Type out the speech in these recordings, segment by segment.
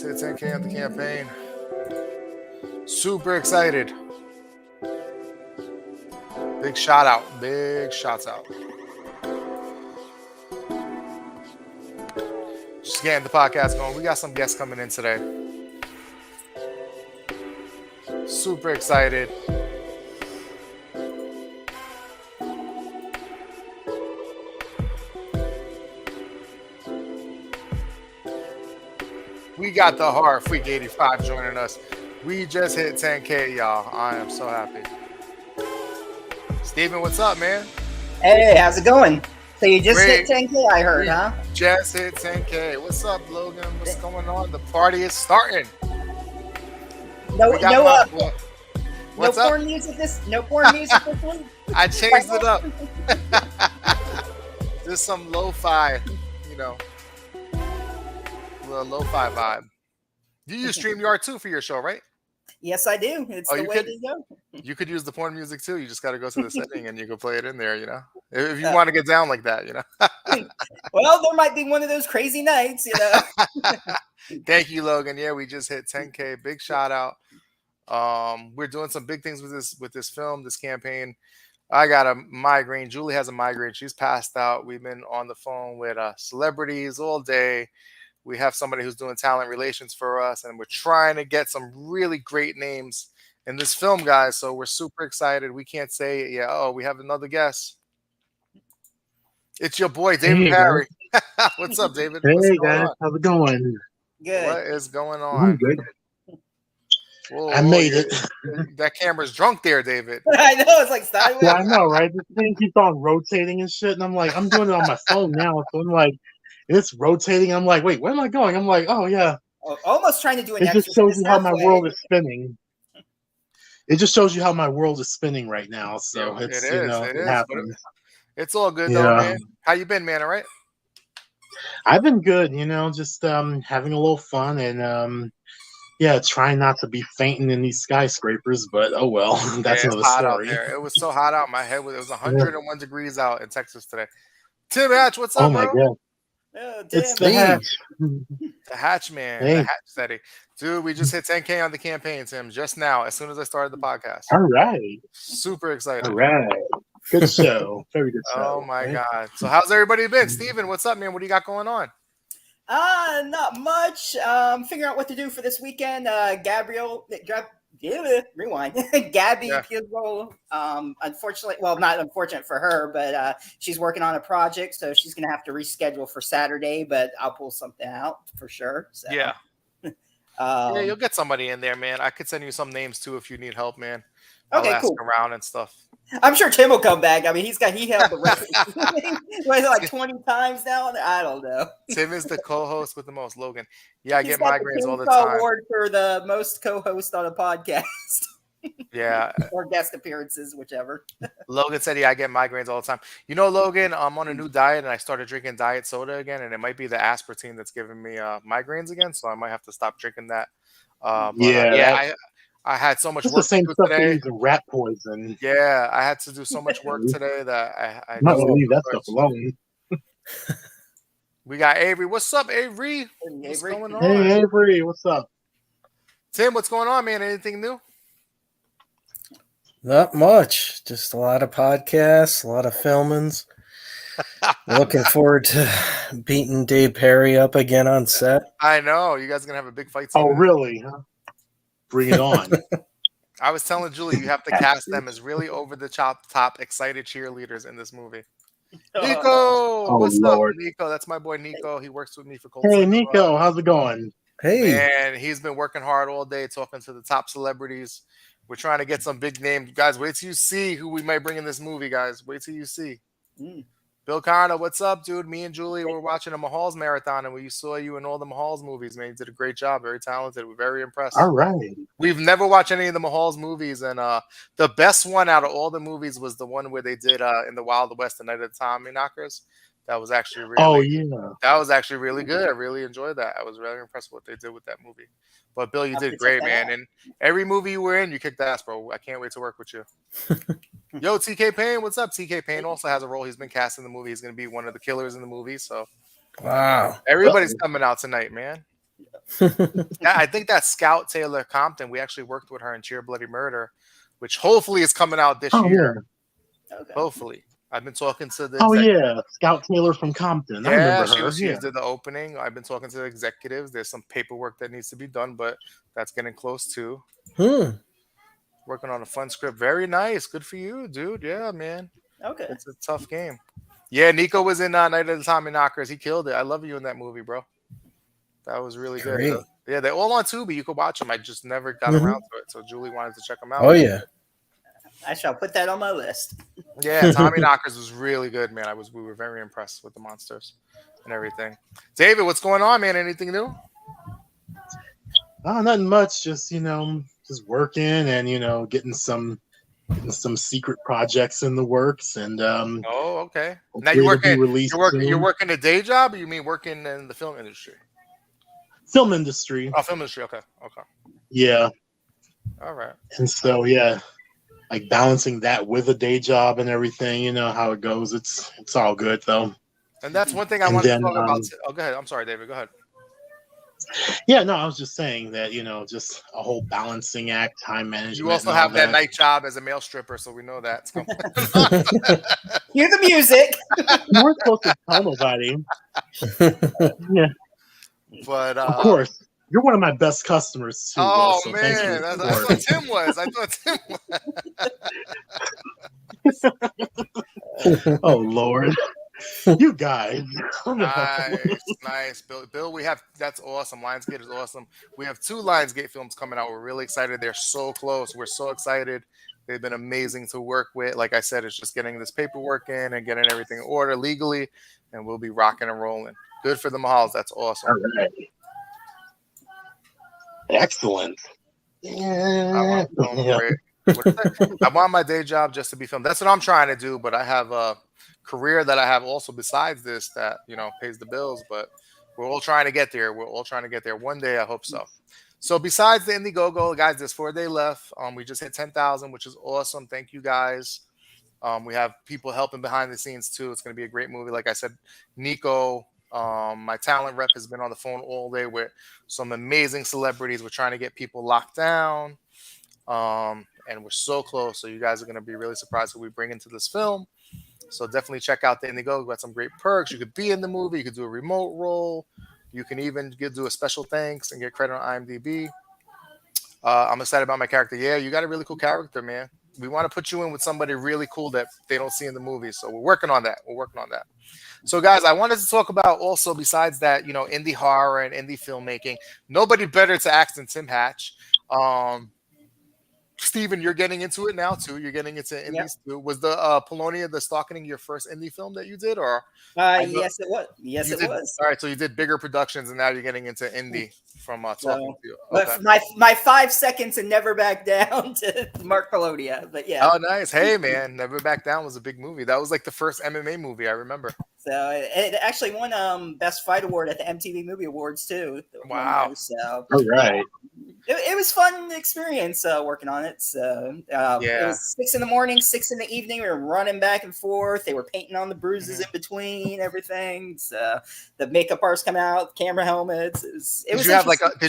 Just hit 10K on the campaign. Super excited. Big shout out. Big shots out. Just getting the podcast going. We got some guests coming in today. Super excited. We got the Heart Freak 85 joining us. We just hit 10K, y'all. I am so happy. Steven, what's up, man? Hey, how's it going? So you just hit 10K, I heard, huh? Just hit 10K. What's up, Logan? What's going on? The party is starting. No porn music this week? I changed it up. Just some lo-fi, little lo-fi vibe. You use StreamYard too for your show, right? Yes, I do. It's the way to go. You could use the porn music too. You just got to go to the setting and you can play it in there, if you want to get down like that, Well, there might be one of those crazy nights, Thank you, Logan. Yeah, we just hit 10K. Big shout out. We're doing some big things with this film, this campaign. I got a migraine. Julie has a migraine. She's passed out. We've been on the phone with celebrities all day. We have somebody who's doing talent relations for us, and we're trying to get some really great names in this film, guys. So we're super excited. We can't say it yet. Oh, we have another guest. It's your boy, David Perry. What's up, David? Hey, guys. How's it going? Good. What is going on? Good. Whoa, I made it. That camera's drunk there, David. I know. It's like sideways. Yeah, I know, right? This thing keeps on rotating and shit. And I'm like, I'm doing it on my phone now. So I'm like, it's rotating. I'm like, wait, where am I going? I'm like, oh, yeah. Almost trying to do an It just shows you how my world is spinning. It just shows you how my world is spinning right now. So yeah, it's, it happens. It's all good, though, man. How you been, man? All right? I've been good, just having a little fun and, trying not to be fainting in these skyscrapers, but oh well, that's another hot story. Out there. It was so hot out. My head was 101 degrees out in Texas today. Tim Hatch, what's up, my bro? God. It's the Hatch. The Hatch man. Hey. The Hatch steady. Dude, we just hit 10K on the campaign, Tim, just now, as soon as I started the podcast. All right. Super excited. All right. Good show. Very good show. Oh, my God. So how's everybody been? Steven, what's up, man? What do you got going on? Not much. Figuring out what to do for this weekend. Gabby Piedro, unfortunately, well, not unfortunate for her, but she's working on a project, so she's gonna have to reschedule for Saturday. But I'll pull something out for sure. So. Yeah. Yeah, you'll get somebody in there, man. I could send you some names too if you need help, man. I'll ask around and stuff. I'm sure Tim will come back. I mean, he held the record like 20 times now. I don't know. Tim is the co-host with the most. Logan, yeah, I get migraines all the time. Award for the most co-host on a podcast. Yeah, or guest appearances, whichever. Logan said, "Yeah, I get migraines all the time." Logan, I'm on a new diet and I started drinking diet soda again, and it might be the aspartame that's giving me migraines again. So I might have to stop drinking that. I had so much work the same to do stuff today. Using rat poison. Yeah, I had to do so much work today that I not gonna leave that stuff alone. We got Avery. What's up, Avery? What's going on? Hey, Avery. What's up? Tim, what's going on, man? Anything new? Not much. Just a lot of podcasts, a lot of filmings. Looking forward to beating Dave Perry up again on set. I know. You guys are going to have a big fight scene. Oh, really? Huh? Bring it on. I was telling Julie, you have to cast them as really over-the-top, excited cheerleaders in this movie. Nico! What's Lord. Up, Nico? That's my boy, Nico. He works with me for Cold. Hey, Nico. How's it going? Hey. And he's been working hard all day talking to the top celebrities. We're trying to get some big names. Guys, wait till you see who we might bring in this movie, guys. Wait till you see. Bill Carter, what's up, dude? Me and Julie were watching a Mahals marathon, and we saw you in all the Mahals movies, man. You did a great job. Very talented. We're very impressed. All right. We've never watched any of the Mahals movies, and the best one out of all the movies was the one where they did in the Wild West, The Night of the Tommy Knockers. That was actually that was actually really good. I really enjoyed that. I was really impressed with what they did with that movie. But Bill, you did great, man. And every movie you were in, you kicked ass, bro. I can't wait to work with you. Yo, TK Payne, what's up? TK Payne also has a role. He's been cast in the movie. He's going to be one of the killers in the movie. So, wow, everybody's coming out tonight, man. Yeah, I think that Scout Taylor Compton, we actually worked with her in Cheer Bloody Murder, which hopefully is coming out this Oh year. yeah. Okay. Hopefully. I've been talking to the Oh exec- yeah. Scout Taylor from Compton. I Yeah, remember her. she Yeah. did the opening. I've been talking to the executives. There's some paperwork that needs to be done, but that's getting close too. Hmm. Working on a fun script. Very nice. Good for you, dude. Yeah, man. Okay. It's a tough game. Yeah, Nico was in Night of the Tommy Knockers. He killed it. I love you in that movie, bro. That was really good. Great. Yeah, they're all on Tubi. You could watch them. I just never got Mhm. around to it. So Julie wanted to check them out. Oh yeah. I shall put that on my list. Yeah, Tommy Knockers was really good, man. We were very impressed with the monsters and everything. David, what's going on, man? Anything new? Oh, nothing much. Just just working and getting some secret projects in the works, and Oh, okay. Now hopefully to be released you're soon. working a day job, or you mean working in the film industry? Film industry. Oh, film industry. Okay. Okay. Yeah, All right. and so yeah, like balancing that with a day job and everything. You know how it goes. It's all good though. And that's one thing I And wanted to then talk about. Oh, go ahead. I'm sorry, David. Go ahead. yeah, no, I was just saying that just a whole balancing act, time management. You also and all have that night job as a male stripper, so we know that. Hear the music. You weren't supposed to tell nobody. Yeah, But of course. You're one of my best customers too. Will, oh so thank you man, for I the support. thought Tim was. I thought Tim was. Oh Lord, you guys. Nice. Bill, that's awesome. Lionsgate is awesome. We have 2 Lionsgate films coming out. We're really excited. They're so close. We're so excited. They've been amazing to work with. Like I said, it's just getting this paperwork in and getting everything in order legally, and we'll be rocking and rolling. Good for the Mahals. That's awesome. All right. Excellent. I Yeah. want film great. I want my day job just to be filmed. That's what I'm trying to do. But I have a career that I have also besides this that pays the bills. But we're all trying to get there. We're all trying to get there. One day, I hope so. So besides the Indiegogo, guys, there's 4 days left. We just hit 10,000, which is awesome. Thank you guys. We have people helping behind the scenes too. It's going to be a great movie. Like I said, Nico, my talent rep, has been on the phone all day with some amazing celebrities. We're trying to get people locked down, and we're so close. So you guys are going to be really surprised who we bring into this film. So definitely check out the Indiegogo. We've got some great perks. You could be in the movie. You could do a remote role. You can even do a special thanks and get credit on IMDb. I'm excited about my character. Yeah, you got a really cool character, man. We want to put you in with somebody really cool that they don't see in the movie. So we're working on that. So, guys, I wanted to talk about also, besides that, indie horror and indie filmmaking, nobody better to act than Tim Hatch. Steven, you're getting into it now, too. You're getting into indies, too. Was the Polonia the Stalking your first indie film that you did? Or Yes, it was. Yes, it was. All right, so you did bigger productions, and now you're getting into indie from talking to you. Okay. But my 5 seconds and Never Back Down to Mark Polonia. But yeah. Oh, nice. Hey, man, Never Back Down was a big movie. That was like the first MMA movie I remember. So it actually won Best Fight Award at the MTV Movie Awards too. Wow. So all right. It was fun experience working on it. So it was 6 a.m, 6 p.m. We were running back and forth. They were painting on the bruises in between everything. So the makeup artists come out, camera helmets. Did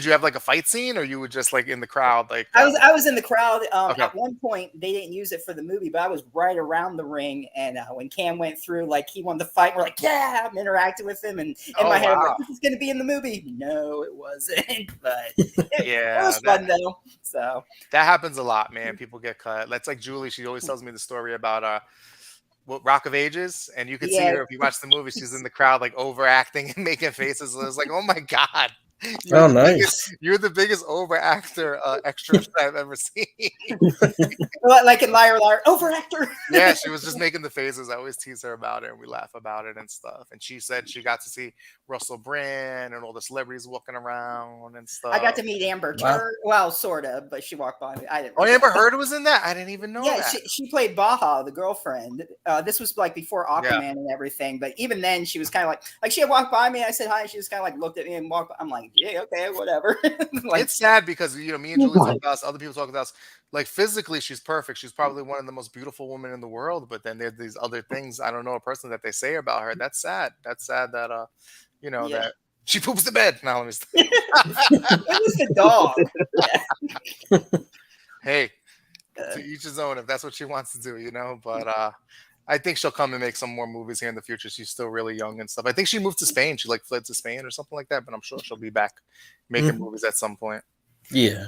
you have like a fight scene, or you were just like in the crowd? Like I was in the crowd. Okay. At one point, they didn't use it for the movie, but I was right around the ring. And when Cam went through, like he won the fight, we're like, yeah, I'm interacting with him. And in my head, I'm like, this is going to be in the movie. No, it wasn't. But it was fun though. So that happens a lot, man. People get cut. That's like Julie. She always tells me the story about Rock of Ages, and you could see her if you watch the movie. She's in the crowd, like overacting and making faces. And it's like, oh my god. You're the biggest over actor extra I've ever seen. Like in Liar Liar, over actor. Yeah, she was just making the faces. I always tease her about it, and we laugh about it and stuff. And she said she got to see Russell Brand and all the celebrities walking around and stuff. I got to meet Amber Turd. Well, sort of, but she walked by me. I didn't. Amber Heard was in that? I didn't even know that. She played Baja, the girlfriend. This was like before Aquaman and everything. But even then, she was kind of like she had walked by me. I said hi. She just kind of like looked at me and walked. I'm like, yeah, okay, whatever. It's sad because me and Julie talk about us, other people talk about us. Like physically, she's perfect. She's probably one of the most beautiful women in the world. But then there's these other things. I don't know a person that they say about her. That's sad. That's sad that that She poops the bed. No, let me. It was the dog. Hey, to each his own if that's what she wants to do, you know. But I think she'll come and make some more movies here in the future. She's still really young and stuff. I think she moved to Spain. She like fled to Spain or something like that. But I'm sure she'll be back making movies at some point. Yeah.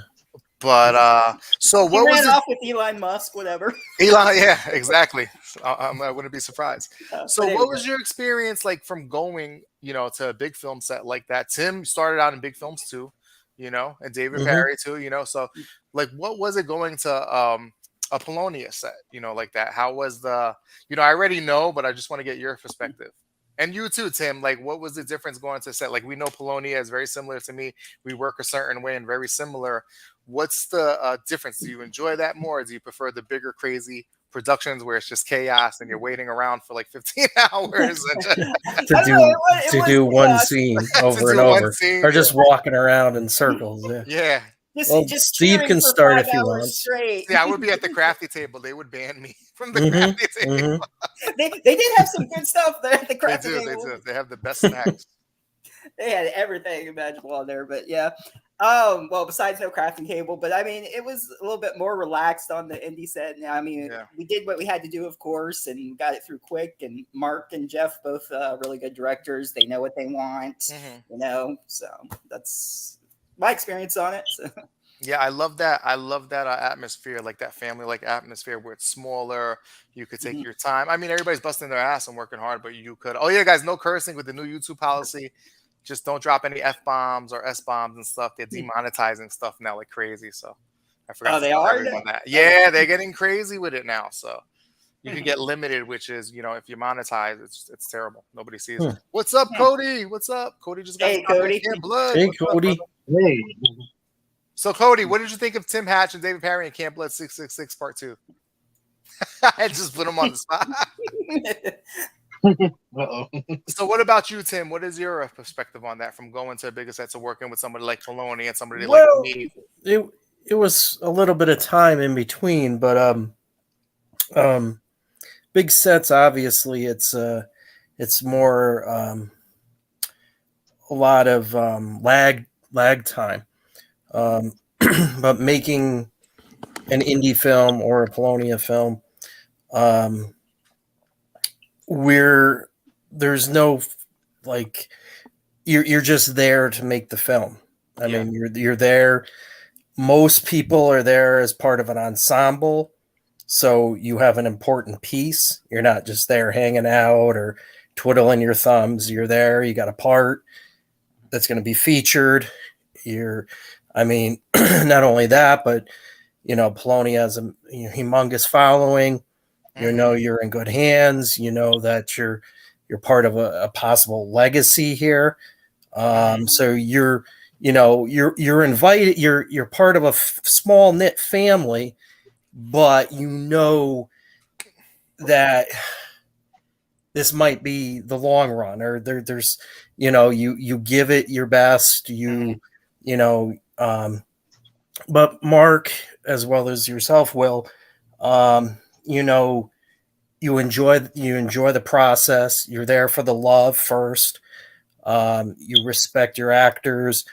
But so He what was ran it? off with Elon Musk, whatever. Elon, yeah, exactly. I wouldn't be surprised. So, But what was your experience like from going, to a big film set like that? Tim started out in big films too, and David Perry too, So, like, what was it going to a Polonia set, like that? How was I already know, but I just want to get your perspective. And you too, Tim. Like, what was the difference going to set? Like, we know Polonia is very similar to me. We work a certain way and very similar. What's the difference? Do you enjoy that more, or do you prefer the bigger, crazy productions where it's just chaos and you're waiting around for like 15 hours to do one scene over and over, or just walking around in circles? Yeah. Just Steve can start if he wants. Straight. Yeah, I would be at the crafty table. They would ban me from the crafty table. They did have some good stuff there at the crafty table. They do. They have the best snacks. They had everything imaginable on there, but yeah. Well, besides no crafting table, but I mean, it was a little bit more relaxed on the indie set. I mean, we did what we had to do, of course, and got it through quick. And Mark and Jeff, both really good directors. They know what they want, So that's my experience on it. So. Yeah, I love that. I love that atmosphere, like that family-like atmosphere where it's smaller. You could take your time. I mean, everybody's busting their ass and working hard, but you could. Oh yeah, guys, no cursing with the new YouTube policy. Just don't drop any F-bombs or S-bombs and stuff. They're demonetizing stuff now like crazy. So I forgot. Oh, they are? That. Yeah, they're getting crazy with it now. So you can get limited, which is, if you monetize, it's terrible. Nobody sees it. What's up, Cody? What's up? Cody just got Cody. Blood. Hey, Cody. Hey. So, Cody, what did you think of Tim Hatch and David Perry in Camp Blood 666 Part 2? I just put him on the spot. Uh-oh. So what about you, Tim? What is your perspective on that from going to a bigger set to working with somebody like Filoni and somebody like me? It was a little bit of time in between, but big sets, obviously it's more a lot of lag time. But making an indie film or a Polonia film, where there's no like you're just there to make the film. I mean, you're there. Most people are there as part of an ensemble, so you have an important piece. You're not just there hanging out or twiddling your thumbs. You're there. You got a part that's going to be featured. Not only that, but Polonia has a humongous following. You're in good hands. You know that you're part of a possible legacy here. So you're invited. You're part of a small knit family, but that this might be the long run, or there's you give it your best. But Mark, as well as yourself, Will, you enjoy the process. You're there for the love first. You respect your actors.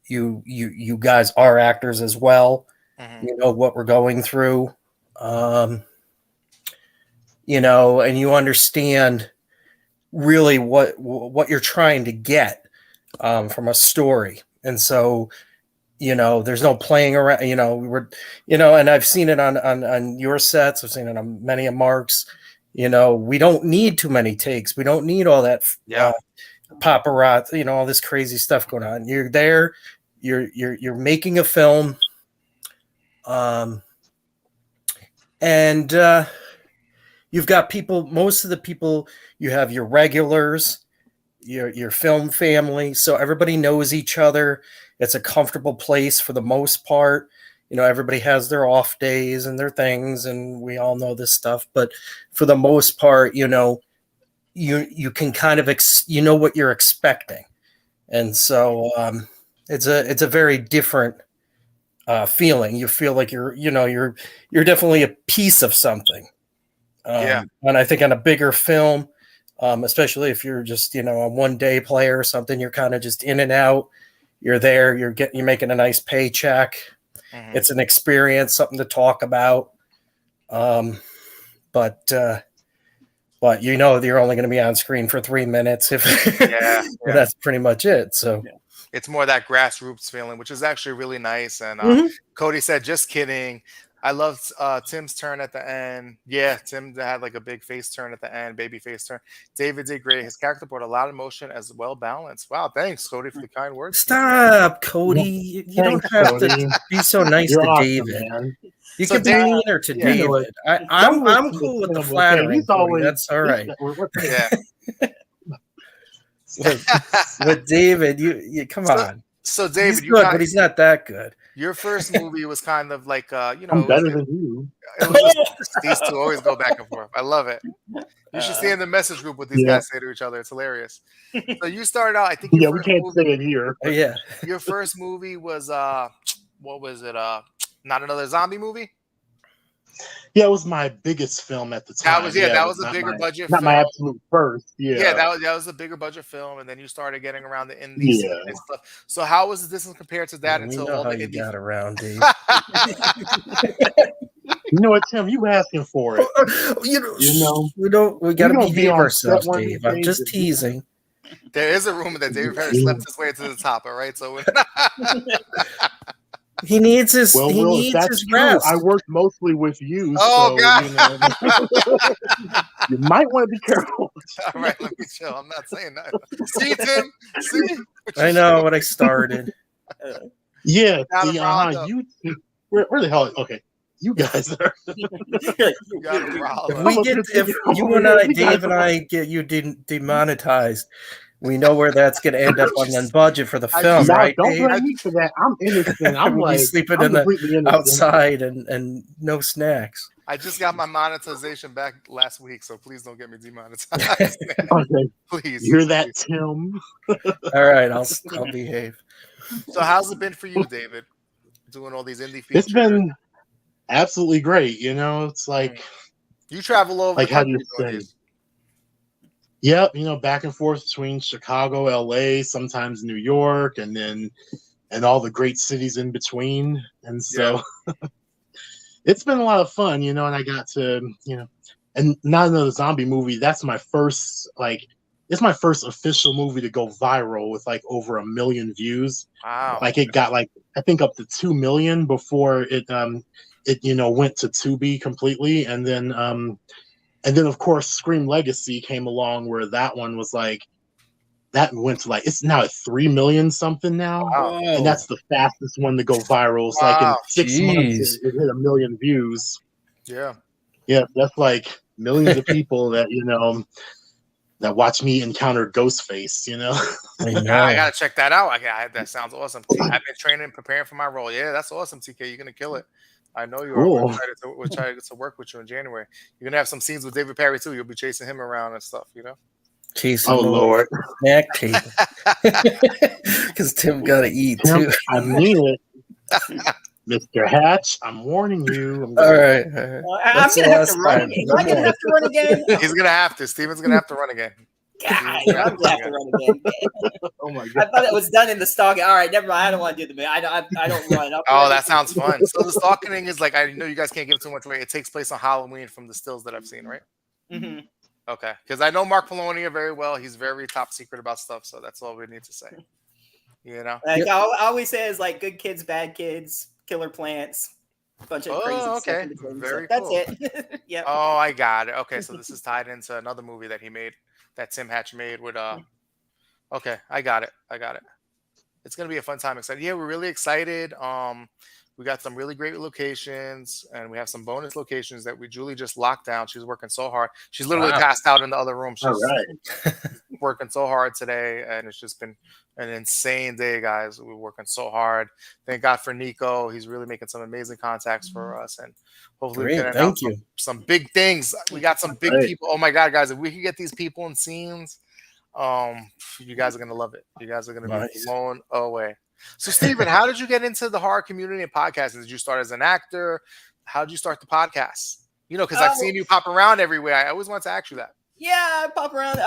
You guys are actors as well. You know what we're going through. And you understand really what you're trying to get from a story. And so, there's no playing around, and I've seen it on your sets. I've seen it on many of Mark's. We don't need too many takes. We don't need all that paparazzi, all this crazy stuff going on. You're there, you're making a film. And you've got people, most of the people, you have your regulars, your film family. So everybody knows each other. It's a comfortable place for the most part. Everybody has their off days and their things, and we all know this stuff. But for the most part, you can kind of what you're expecting, and so it's a very different feeling. You feel like you're definitely a piece of something. And I think on a bigger film, especially if you're just a 1-day player or something. You're kind of just in and out. You're there. You're making a nice paycheck. Mhm. It's an experience, something to talk about. But you're only going to be on screen for 3 minutes if Yeah. that's pretty much it. So It's more that grassroots feeling, which is actually really nice. And Mhm. Cody said, "Just kidding." I loved Tim's turn at the end. Yeah, Tim had like a big face turn at the end, baby face turn. David did great. His character brought a lot of emotion as well balanced. Wow, thanks, Cody, for the kind words. Stop, Cody. You don't Thanks, have Cody. to be so nice You're to awesome, David. man. You So can be Dave- meaner to yeah. You know David. Don't I'm listen to cool with the Tim, okay? flattering. He's Cody. always That's all right. Yeah. With David, you come on. So He's David, you good, got but he's not that good. your first movie was kind of like I'm it was, better than you. it was just these two always go back and forth. I love it. You should see in the message group what these Yeah. guys say to each other. It's hilarious. So you started out, I think. Yeah, we can't say it here. Oh, yeah. Your first movie was what was it? Not Another Zombie movie. Yeah, it was my biggest film at the time. That was a not bigger my- budget Not film. my absolute first. Yeah. that was a bigger budget film, and then you started getting around the indies Yeah. and stuff. So how was this compared to that We until know all how the you indie? got around, Dave. You know what, Tim? You asking for it. We got to don't be behave on ourselves, set one Dave. day, I'm just but- teasing. There is a rumor that David Perry Yeah. slept his way to the top. All right, so He needs his. Well, he Will, if needs that's his true, rest. I work mostly with you, Oh, so God. you might want to be careful. all right, let me chill. I'm not saying that. See, Tim. See. I know what I started. Yeah, Got him see, riled up. you. Where the hell? Okay, you guys are. You got him riled If up. we get, if you and I, Dave and I, get you demonetized, we know where that's going to end up on the budget for the I film, just- Now, right, don't Dave? blame me for that. I'm innocent. I'm We'll be like sleeping I'm in the completely innocent. outside and no snacks. I just got my monetization back last week, so please don't get me demonetized. Okay, Please. you hear that, please. Tim? All right, I'll behave. So how's it been for you, David? Doing all these indie features. It's been absolutely great. It's like, You travel over like the how do country you doing say? these. Yep, back and forth between Chicago, LA, sometimes New York, and all the great cities in between. And so it's been a lot of fun, and I got to, and Not Another Zombie movie. That's my first, it's my first official movie to go viral with like over 1 million views. Wow. Like it got I think up to 2 million before it went to Tubi completely. And then of course Scream Legacy came along where that one was that went to it's now at 3 million something now. Wow. And that's the fastest one to go viral. It's like in Wow. 6 months it hit 1 million views. Yeah. Yeah, that's like millions of people that that watch me encounter Ghostface. I I know. gotta check that out. That sounds awesome. I've been training and preparing for my role. Yeah, that's awesome, TK. You're gonna kill it. I know you are. Cool. We're excited to work with you in January. You're gonna have some scenes with David Perry too. You'll be chasing him around and stuff. Chasing Oh him Lord, snack table. Because Tim got to eat Tim, too. I mean it, Mr. Hatch. I'm warning you. All right. I'm That's gonna the have to last run time. again. Am I gonna have to run again? He's gonna have to. Steven's gonna have to run again. God, I'm gonna have to run again. Oh my I God. thought it was done in the stalking. All right, never mind. I don't want to do the movie. I don't run. Oh, that sounds fun. So the stalking is I know you guys can't give too much away. It takes place on Halloween from the stills that I've seen, right? Mm-hmm. Okay, because I know Mark Polonia very well. He's very top secret about stuff, so that's all we need to say. Like I always say is good kids, bad kids, killer plants, bunch of crazy stuff. Okay, in between. very So cool. that's it. Yeah. Oh, I got it. Okay, so this is tied into another movie that he made, that Tim Hatch made with Okay, I got it. It's gonna be a fun time. Excited. Yeah, we're really excited. We got some really great locations, and we have some bonus locations that Julie just locked down. She's working so hard. She's literally Wow. passed out in the other room. She's All right. working so hard today, and it's just been an insane day, guys. We're working so hard. Thank God for Nico. He's really making some amazing contacts for us, and hopefully we Great. can Thank announce you. some big things. We got some big Right. people. Oh my God, guys! If we can get these people in scenes, you guys are gonna love it. You guys are gonna be Nice. blown away. So, Steven, how did you get into the horror community and podcasting? Did you start as an actor? How did you start the podcast? Because I've seen you pop around everywhere. I always want to ask you that. Yeah, I pop around.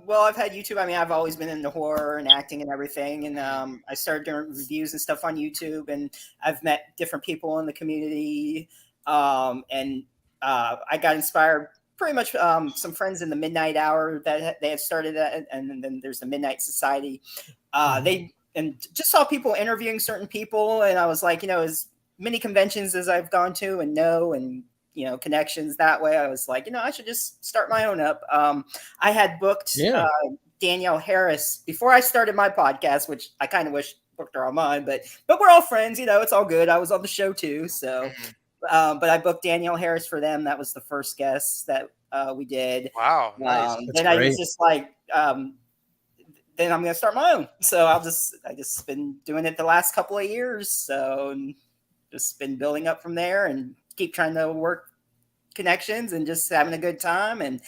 Well, I've had YouTube. I mean, I've always been into horror and acting and everything, and I started doing reviews and stuff on YouTube, and I've met different people in the community, and I got inspired. Pretty much, some friends in the Midnight Hour that they had started that, and then there's the Midnight Society. They and just saw people interviewing certain people, and I was like, as many conventions as I've gone to and connections that way. I was like, I should just start my own up. I had booked Danielle Harris before I started my podcast, which I kind of wish booked her on mine, but we're all friends, it's all good. I was on the show too. So, but I booked Danielle Harris for them. That was the first guest that we did. Wow. Nice. Then I was just like, then I'm going to start my own. So I just been doing it the last couple of years. So just been building up from there and keep trying to work connections and just having a good time, and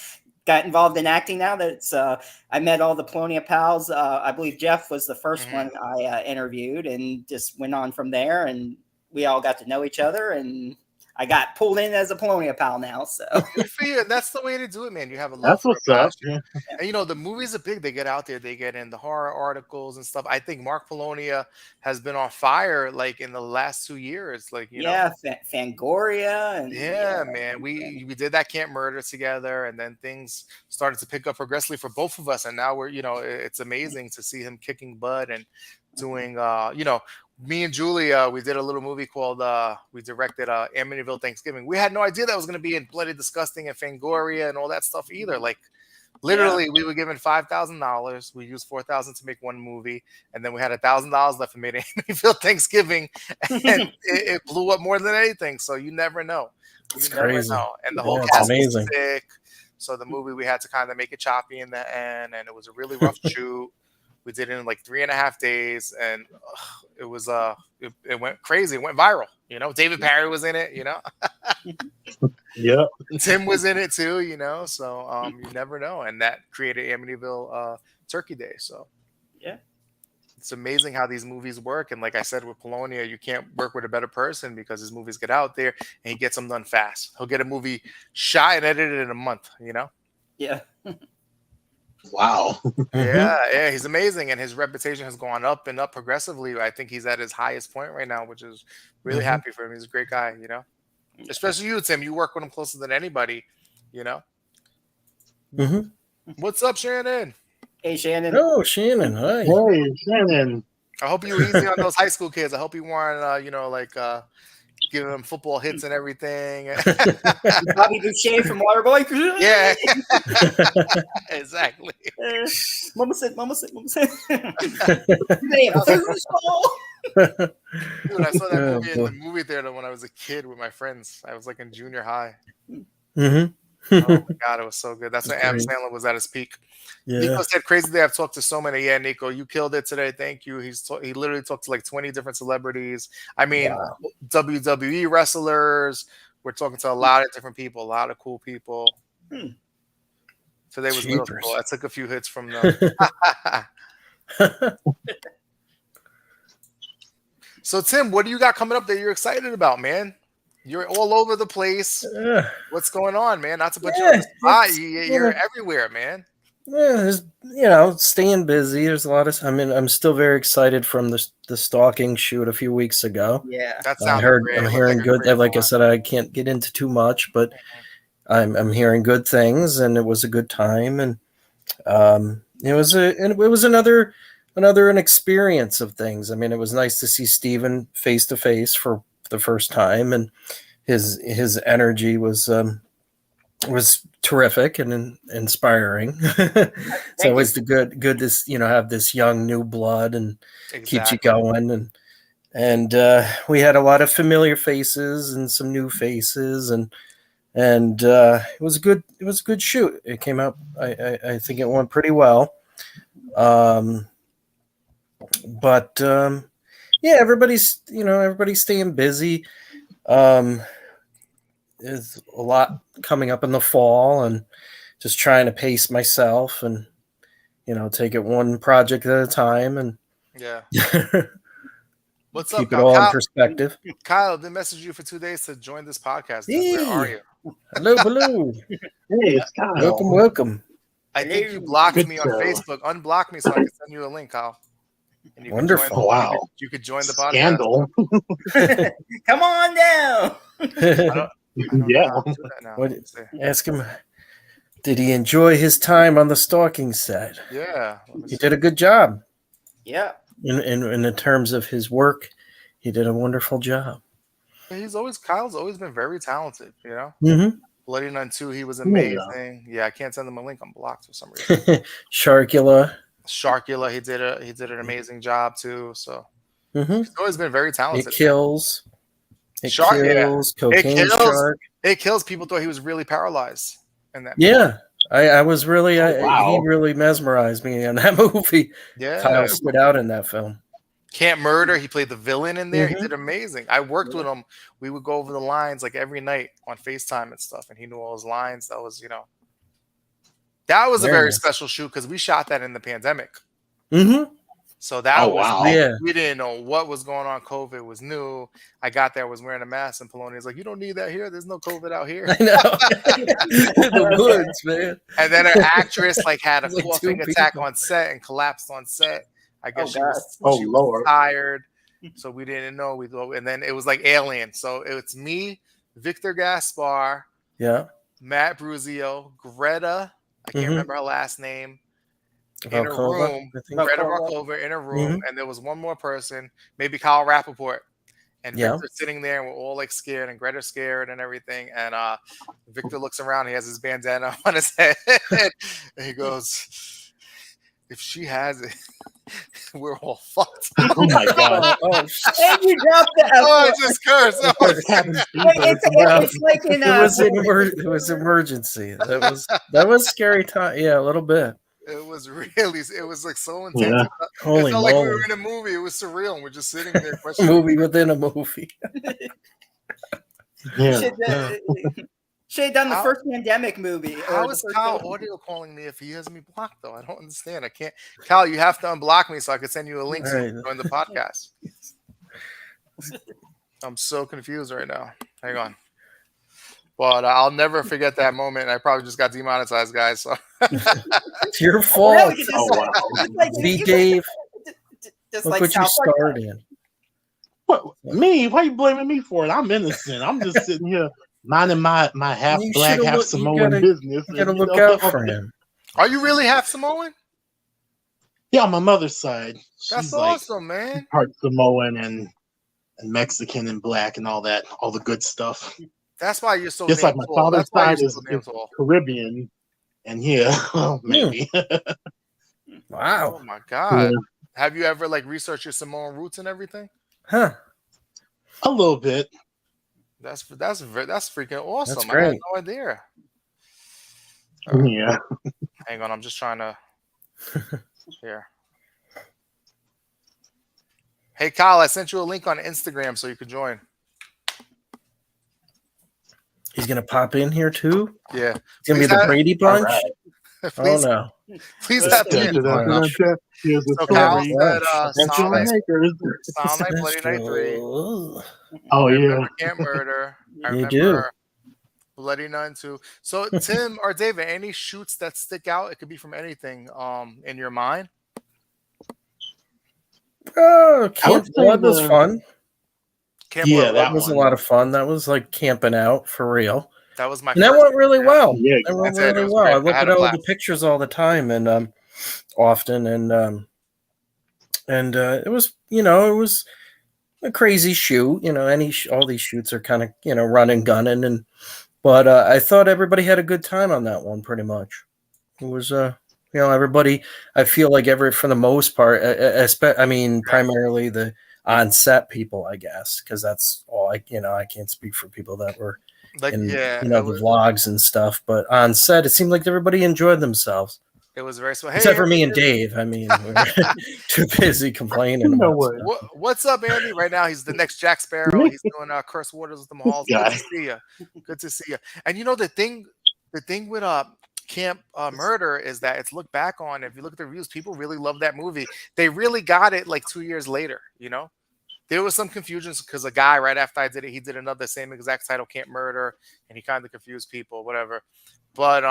got involved in acting now that I met all the Polonia pals. I believe Jeff was the first one I interviewed, and just went on from there, and we all got to know each other, and I got pulled in as a Polonia pal now. So good for you. That's the way to do it, man. You have a love That's for what's up. Yeah. And the movies are big. They get out there. They get in the horror articles and stuff. I think Mark Polonia has been on fire like in the last 2 years. Like Fangoria. And, man. We did that Camp Murder together, and then things started to pick up progressively for both of us. And now we're it's amazing to see him kicking butt and doing me and Julia, we did a little movie called we directed Amityville Thanksgiving. We had no idea that was going to be in Bloody Disgusting and Fangoria and all that stuff either. Like literally we were given $5,000. We used $4,000 to make one movie, and then we had $1,000 left and made Amityville Thanksgiving, and it blew up more than anything. So you never know. It's crazy. Never know. And the whole cast was sick. So the movie, we had to kind of make it choppy in the end, and it was a really rough shoot. We did it in like 3.5 days, and it was it went crazy. It went viral. David Parry was in it. Yeah. Tim was in it too. So you never know, and that created Amityville Turkey Day. So yeah, it's amazing how these movies work. And like I said with Polonia, you can't work with a better person because his movies get out there and he gets them done fast. He'll get a movie shot and edited in a month. Yeah. Wow. Yeah, he's amazing, and his reputation has gone up and up progressively. I think he's at his highest point right now, which is really happy for him. He's a great guy, especially you, Tim. You work with him closer than anybody, What's up, Shannon? Hey, Shannon. Oh, Shannon. Hi. Hey, Shannon. I hope you were easy on those high school kids. I hope you weren't, giving them football hits and everything. Bobby Boucher from Waterboy. Yeah, exactly. Mama said. Dude, I saw that movie in the movie theater when I was a kid with my friends. I was like in junior high. Mm-hmm. Oh my God, it was so good. That's when Adam Sandler was at his peak. Yeah. Nico said, "Crazy day. I've talked to so many." Yeah, Nico, you killed it today. Thank you. He literally talked to like 20 different celebrities. I mean, WWE wrestlers. We're talking to a lot of different people, a lot of cool people. Today was real cool. I took a few hits from them. So, Tim, what do you got coming up that you're excited about, man? You're all over the place. What's going on, man? Not to put you on the spot. You're everywhere, man. Yeah, staying busy. There's a lot of. I mean, I'm still very excited from the stalking shoot a few weeks ago. Yeah, that sounds great. I'm hearing good. Like I said, I can't get into too much, but I'm hearing good things, and it was a good time, and it was another an experience of things. I mean, it was nice to see Steven face to face for the first time, and his energy was terrific and inspiring. So it's good to have this young new blood and keeps you going, and we had a lot of familiar faces and some new faces, and it was a good shoot. It came out, I think it went pretty well. But everybody's staying busy. There's a lot coming up in the fall, and just trying to pace myself and take it one project at a time, and What's up? Keep it all in perspective. Kyle, they messaged you for 2 days to join this podcast. Where are you? Hello. Hey, it's Kyle. Welcome. I think you blocked Good me on show. Facebook. Unblock me so I can send you a link, Kyle. And you Wonderful. Can join, Wow. you could join the podcast. Scandal. Come on down. I don't Yeah. know how to do that now. What- Let's see. Ask him, did he enjoy his time on the stalking set? Yeah. let me He see. did a good job. Yeah. In the terms of his work, he did a wonderful job. Kyle's always been very talented, you know? Mm-hmm. Bloody Nun 2, he was amazing. Yeah, I can't send him a link. I'm blocked for some reason. Sharkula. Sharkula, he did an amazing job too. So Mm-hmm. he's always been very talented. It kills. It Shark, kills. Cocaine It kills. shark. It kills. People thought he was really paralyzed in that. Yeah. I was really, wow. he really mesmerized me in that movie. Yeah. Kyle stood out in that film. Can't Murder. He played the villain in there. Mhm. He did amazing. I worked with him. We would go over the lines like every night on FaceTime and stuff, and he knew all his lines. That was, that was a Very very nice. special shoot because we shot that in the pandemic. Mm-hmm. So that Oh, was wow. Yeah. we didn't know what was going on. COVID was new. I got there, was wearing a mask, and Polonia's like, "You don't need that here. There's no COVID out here." I know. The woods, man. And then an actress had a Like coughing two attack people. on set and collapsed on set. I guess she God. was Oh, she was Lord. tired, so we didn't know. And then it was like Alien. So it's me, Victor Gaspar, Yeah. Matt Bruzio, Greta. I can't Mhm. remember her last name. In a Valkova, room, I think. Greta Valkova. Markova in a room, Mhm. and there was one more person, maybe Kyle Rappaport. And Yeah. Victor's sitting there, and we're all scared, and Greta's scared and everything. And Victor looks around, he has his bandana on his head, and he goes, "If she has it, we're all fucked." Oh my god. And you dropped the F Oh, I word. just cursed. Oh, Cabin Wait, fever. it's like in It was emergency. That was scary time. Yeah, a little bit. it was so intense. Yeah. It Holy felt like we moly. were in a movie. It was surreal, and we're just sitting there questioning. Movie within a movie. Yeah. should have done the How- first pandemic movie. How the is first Kyle COVID. audio calling me if he has me blocked though? I don't understand. I can't. Kyle, you have to unblock me so I can send you a link so you can join the podcast. I'm so confused right now. Hang on. But I'll never forget that moment. I probably just got demonetized, guys. So It's your Now fault. we can just- Oh, wow. it's like, B. you- Dave, just look like what you South Park. starred in. What, me? Why you blaming me for it? I'm innocent. I'm just sitting here minding my half You black, should've half looked- you Samoan gotta- business. You gotta and, look out for him. are you really half Samoan? Yeah, on my mother's side. That's She's like awesome, man. part Samoan and Mexican and black and all that, all the good stuff. That's why you're so Just damn like my tall. father's That's why side you're is, so damn is tall. Caribbean, and yeah, well, maybe. Wow. Oh my god. Yeah. Have you ever researched your Samoan roots and everything? Huh. A little bit. That's freaking awesome. That's I had great. no idea. Yeah. Hang on, I'm just trying to here. Hey Kyle, I sent you a link on Instagram so you can join. He's gonna pop in here too. Yeah. It's gonna be Please the have- Brady Bunch. right. Oh please, no. please Let's have do me. it. Here's the So Kyle story. said Attention Silent Night, makers. Silent Night, Bloody Night 3. Ugh. Oh I yeah. remember Can't Murder. I You remember Bloody Nun 2. So Tim or David, any shoots that stick out? It could be from anything in your mind. Oh, I Camp would say Blood was the- fun. Camp Yeah, Blood, that That was a one. lot of fun. That was like camping out for real. that was my And that first went really well. Yeah, That went that's it. It really was well. great. I I look had at a all the blast. pictures all the time and often and it was it was a crazy shoot. All these shoots are kind of run and gunning but I thought everybody had a good time on that one. Pretty much, it was everybody. I feel like for the most part, primarily the on set people, I guess, because that's all I can't speak for people that were in it the was, vlogs and stuff, but on set it seemed like everybody enjoyed themselves. it was very small. Except for me and Dave. I mean, we're too busy complaining. You know about what? stuff. What's up, Andy? Right now, he's the next Jack Sparrow. He's doing Curse Waters with them halls. Good guy. to see you. Good to see you. And the thing with Camp Murder is that it's looked back on. If you look at the reviews, people really love that movie. They really got it like 2 years later. there was some confusion because a guy right after I did it, he did another same exact title, Can't Murder, and he kind of confused people, whatever. But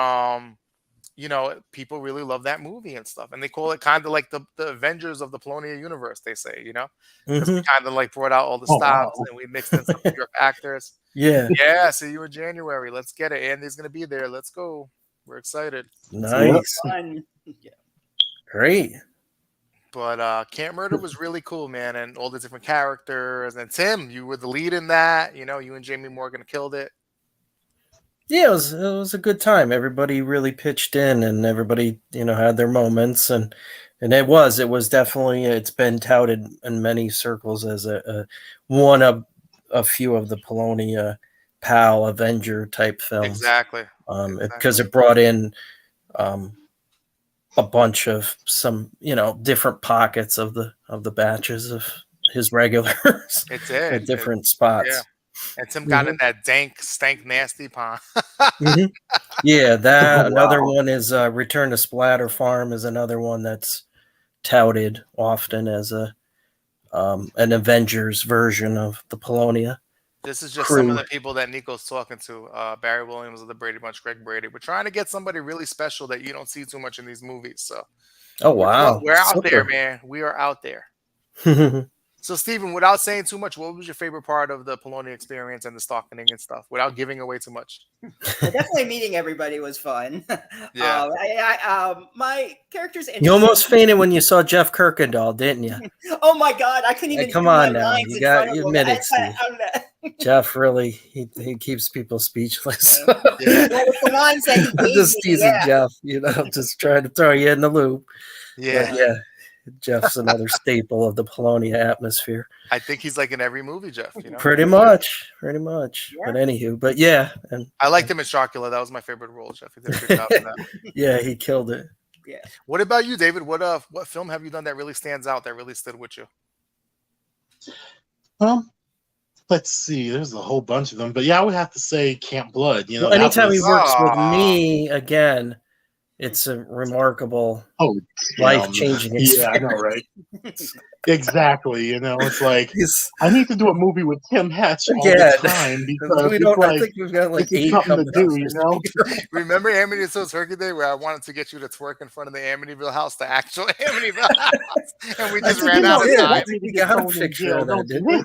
you know, people really love that movie and stuff, and they call it kind of like the Avengers of the Polonia universe. They say, you know, because we kind of like brought out all the Oh, styles wow. and we mixed in some New York actors. Yeah. Yeah, see you in January. Let's get it. Andy's gonna be there. Let's go. We're excited. Nice. Fun. Yeah. Great. But Can't Murder was really cool, man, and all the different characters. And Tim, you were the lead in that. You know, you and Jamie Morgan killed it. Yeah, it was a good time. Everybody really pitched in, and everybody, you know, had their moments, and it was definitely, it's been touted in many circles as a one of a few of the Polonia PAL Avenger type films. Exactly. Because it brought in a bunch of some, you know, different pockets of the batches of his regulars. It did. At different spots. Yeah. And Tim got in that dank, stank, nasty pond. Yeah, that Oh, another wow. one is Return to Splatter Farm is another one that's touted often as an Avengers version of the Polonia. This is just Crew. some of the people that Nico's talking to. Barry Williams of the Brady Bunch, Greg Brady. We're trying to get somebody really special that you don't see too much in these movies. So, Oh wow, we're out Super. there, man. We are out there. So, Stephen, without saying too much, what was your favorite part of the Polonia experience and the stalking and stuff? Without giving away too much. Well, definitely meeting everybody was fun. Yeah. My character's You almost fainted when you saw Jeff Kirkendall, didn't you? Oh my god, I couldn't even. Hey, come do my on now, lines you in got front of you him. admit it, Steve. Jeff really he keeps people speechless. Yeah. Well, with the lines that he I'm gave just me, teasing yeah. Jeff, you know, just trying to throw you in the loop. Yeah. But yeah, Jeff's another staple of the Polonia atmosphere. I think he's like in every movie, Jeff. You know, Pretty much. Yeah. But anywho, but yeah, and I liked him in Sharkula. That was my favorite role, Jeff. He did a good job in that. yeah, he killed it. Yeah. What about you, David? What film have you done that really stands out, that really stood with you? Let's see. There's a whole bunch of them, but yeah, I would have to say Camp Blood. You know, Well, anytime he was, works with me again, it's a remarkable, life-changing experience. Yeah, I know, right? Exactly. You know, it's like He's- I need to do a movie with Tim Hatch all Yeah, the time because we don't. it's like, I think we've got like it's 8 something coming to do. up You this know, week. Remember Amityville Turkey Day, where I wanted to get you to twerk in front of the Amityville house, the actual Amityville house, and we just ran out of time. I think we got a picture of that, didn't we?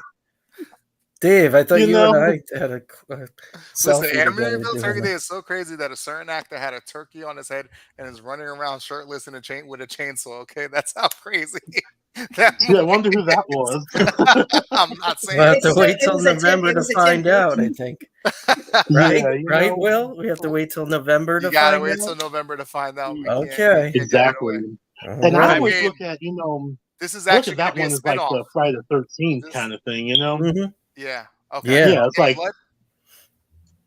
Dave, I thought you and I had a Listen, selfie together Amityville doing Turkey that. Day is so crazy that a certain actor had a turkey on his head and is running around shirtless in a with a chainsaw. Okay, that's how crazy. That yeah, I wonder who that was. I'm not saying. We'll have to It's wait it till was a November Tim- it to was a find Tim out. I Burton. think. Yeah, Right, right, Will? We have to wait till November You to gotta find wait out. till November to find out. We Okay. can't give it exactly. away. And Right. I always I mean, look at, you know, This is look actually at that gonna be a one as like spinoff. the Friday the 13th This- kind of thing, you know? Mhm. Yeah. Okay. Yeah. Yeah, it's like Blood?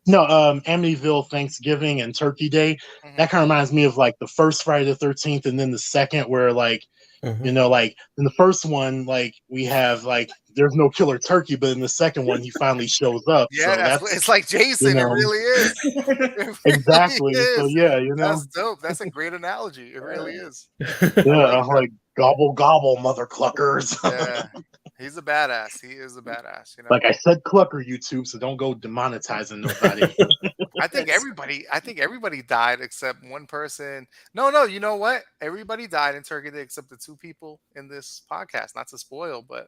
no, Amityville Thanksgiving and Turkey Day. Mhm. That kind of reminds me of like the first Friday the 13th and then the second where like, Mhm. you know, like in the first one, like we have like there's no killer turkey, but in the second one he finally shows up. Yeah, So that's it's like Jason. you know, It really is. It really exactly. is. So yeah, you know, That's dope. That's a great analogy. It really is. yeah, like gobble gobble, mother cluckers. Yeah. He's a badass. He is a badass. You know. Like I said, clucker YouTube, so don't go demonetizing nobody. I think everybody died except one person. No, you know what? Everybody died in Turkey Day except the 2 people in this podcast. Not to spoil, but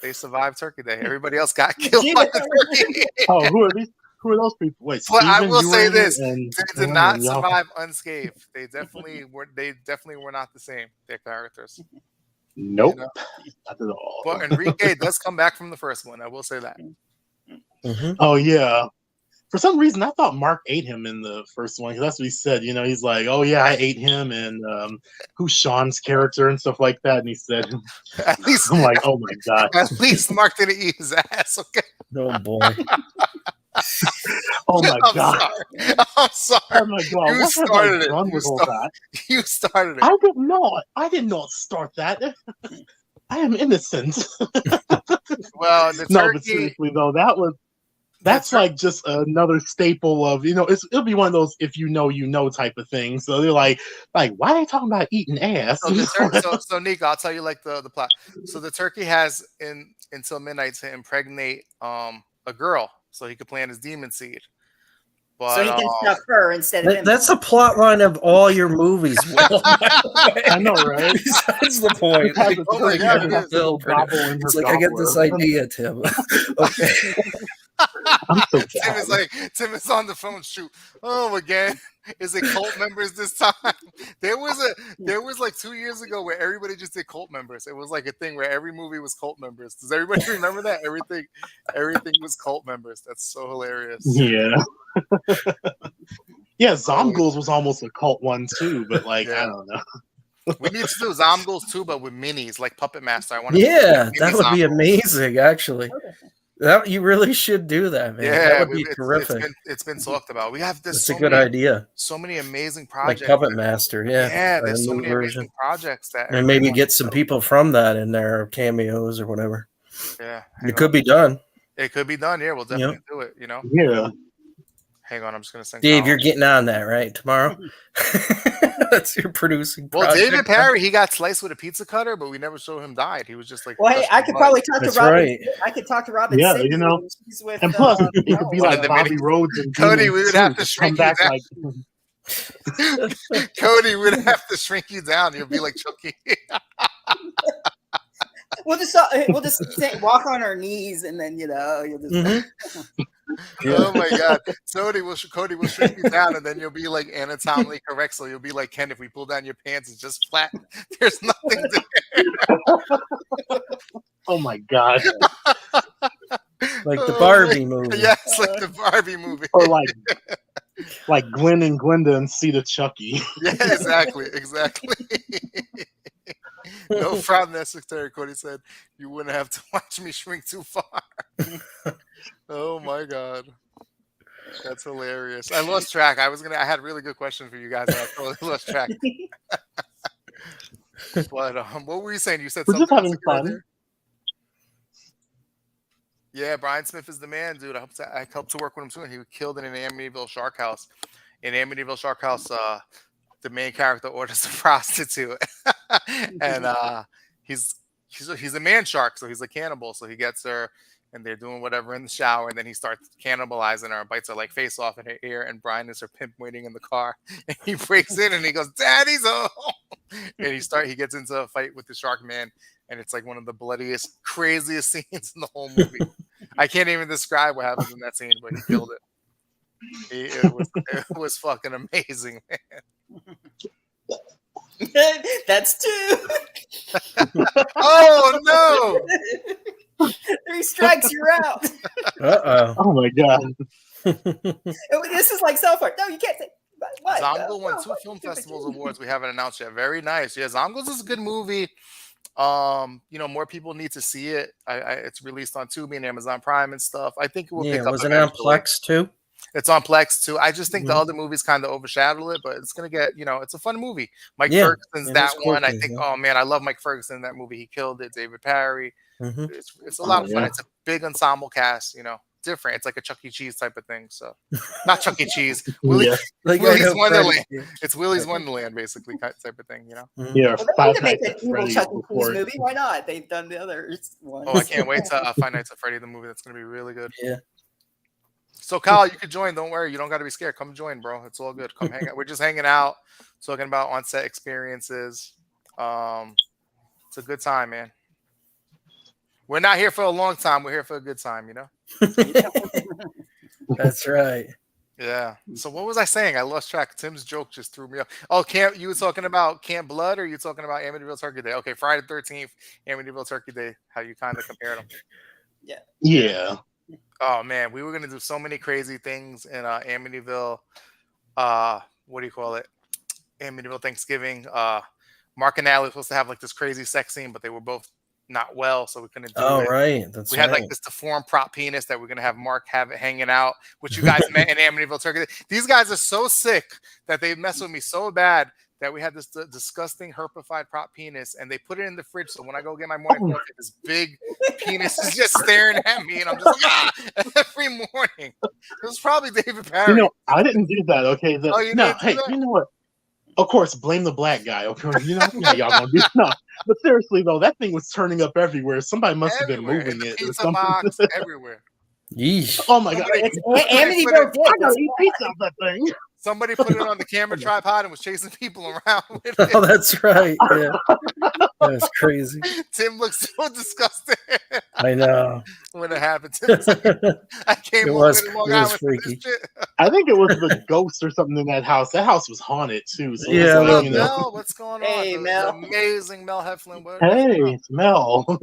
they survived Turkey Day. Everybody else got killed by the turkey. Oh, who are these? Who are those people? Wait, But I Steven, will you say were in it, this: and they did not survive unscathed. They definitely were. They definitely were not the same. Their characters. Nope, You know? not at all. But Enrique does come back from the first one. I will say that. Mhm. Oh yeah. For some reason, I thought Mark ate him in the first one because that's what he said. You know, he's like, "Oh yeah, I ate him," and who's Sean's character and stuff like that. And he said, At least, "I'm like, oh my god, at least Mark didn't eat his ass. Okay. Oh boy. oh my god, I'm sorry. oh my god, You what have started I it. done You with all started- that? You started it. I did not start that. I am innocent." Well, the No, but turkey. seriously though, that's like just another staple of, you know, it'll be one of those if you know type of thing. So they're like why are they talking about eating ass? So Nico, I'll tell you like the plot. So the turkey has in until midnight to impregnate a girl so he could plant his demon seed. But, so he can stuff her instead of him. That's a plot line of all your movies, Will. I know, right? Besides the point. Has Like, a oh my twig God, and it has is. a little bobble in her it's like, I get this gobbler. idea, Tim. Okay. I'm so Tim is bad. Tim is on the phone. Shoot. Oh, again. Is it cult members this time? There was like 2 years ago where everybody just did cult members. It was like a thing where every movie was cult members. Does everybody remember that? Everything was cult members. That's so hilarious. Yeah. Yeah, Zomgoals was almost a cult one too, but like I don't know. We need to do Zomgoals too, but with minis, like Puppet Master. I want to Yeah, that would be Zomgoals. amazing, actually. That you really should do that, man. Yeah, that would be terrific. It's been talked about. We have this. That's a good idea. So many amazing Like projects. Puppet Master, yeah. Yeah, there's so new many amazing projects that. And maybe get some people from that in there, cameos or whatever. Yeah, it could be done. It could be done. Yeah, we'll definitely do it. You know. Yeah. Hang on, I'm just gonna send. Dave, you're getting on that right tomorrow. That's your producing. Well, project. David Parry, he got sliced with a pizza cutter, but we never saw him died. He was just like. Well, hey, I could probably talk to Robin. Right. I could talk to Robin. Yeah, Sibley. you know. She's with, And plus, it could be like Bobby Rhodes and Cody. We would have to shrink come you back down. like. Cody, we'd have to shrink you down. You'll be like Chucky. We'll just walk on our knees, and then you'll just. Oh my God, Cody will shrink you down, and then you'll be like anatomically correct. So you'll be like Ken. If we pull down your pants, it's just flat. There's nothing there. Oh my God! Like the Barbie movie. Yes, like the Barbie movie. Or like Gwen and Glenda and Seed of Chucky. Yeah, exactly. No problem necessary, Cody said. You wouldn't have to watch me shrink too far. Oh my God. That's hilarious. I lost track. I had a really good question for you guys, and I totally lost track. But what were you saying? You said We're something just having else fun. Yeah, Brian Smith is the man, dude. I helped to work with him too, and he was killed in an Amityville Shark House. In Amityville Shark House, the main character orders a prostitute, and he's a man shark, so he's a cannibal. So he gets her, and they're doing whatever in the shower, and then he starts cannibalizing her and bites her like face off in her ear. And Brian is her pimp waiting in the car, and he breaks in and he goes, "Daddy's home!" And he gets into a fight with the shark man, and it's like one of the bloodiest, craziest scenes in the whole movie. I can't even describe what happens in that scene, but he killed it. It was fucking amazing, man. That's two. Oh no! 3 strikes, you're out. Oh my God! This is like South Park. No, you can't say. What? Zomgo won 2 film festivals awards. We haven't announced yet. Very nice. Yeah, Zomgo's is a good movie. More people need to see it. It's released on Tubi and Amazon Prime and stuff. I think it will pick up. Was it on Plex too? It's on Plex too. I just think the other movies kind of overshadow it, but it's gonna get, it's a fun movie. Mike Ferguson's that one. I think, oh man, I love Mike Ferguson in that movie. He killed it. David Parry. It's a lot of fun. It's a big ensemble cast, different. It's like a Chuck E. Cheese type of thing. So not Chuck E. Cheese. Willie's Wonderland. It's Willy's Wonderland, basically, type of thing, Yeah, well, they need to make an evil Chuck E. Cheese movie. Why not? They've done the other ones. Oh, I can't wait to Five Nights at Freddy, the movie. That's gonna be really good. Yeah. So Kyle, you could join. Don't worry. You don't got to be scared. Come join, bro. It's all good. Come hang out. We're just hanging out, talking about on-set experiences. It's a good time, man. We're not here for a long time. We're here for a good time, That's right. Yeah. So what was I saying? I lost track. Tim's joke just threw me off. Oh, you were talking about Camp Blood, or you talking about Amityville Turkey Day? Okay, Friday the 13th, Amityville Turkey Day. How you kind of compared them? Yeah. Oh man, we were gonna do so many crazy things in Amityville. What do you call it? Amityville Thanksgiving. Mark and Natalie were supposed to have like this crazy sex scene, but they were both not well, so we couldn't do it. Oh right, we had like this deformed prop penis that we're gonna have Mark have it hanging out, which you guys met in Amityville Turkey. These guys are so sick that they mess with me so bad that we had this disgusting herpified prop penis, and they put it in the fridge. So when I go get my morning coffee, this big penis is just staring at me, and I'm just like, every morning. It was probably David Parry. I didn't do that. Okay. You know what? of course, blame the black guy. Okay, yeah, y'all gonna do no. But seriously though, that thing was turning up everywhere. Somebody must have been Everywhere. In moving the it or pizza something. box, everywhere. Yeesh. Oh my god! Somebody, It's somebody put Amityville it, Dick. I gotta It's eat pizza out that thing. somebody put it on the camera tripod and was chasing people around with Oh, it. that's right. Yeah, that's crazy. Tim looked so disgusted I know. when it happened. Tim was like, I came It over was to Long it was Island for this freaky. shit. I think it was the ghost or something in that house. That house was haunted too. So it was Yeah, a like, little Oh, you bit. know, Mel, what's going on? Hey, The Mel. amazing Mel Heflin. What's hey, up? it's Mel.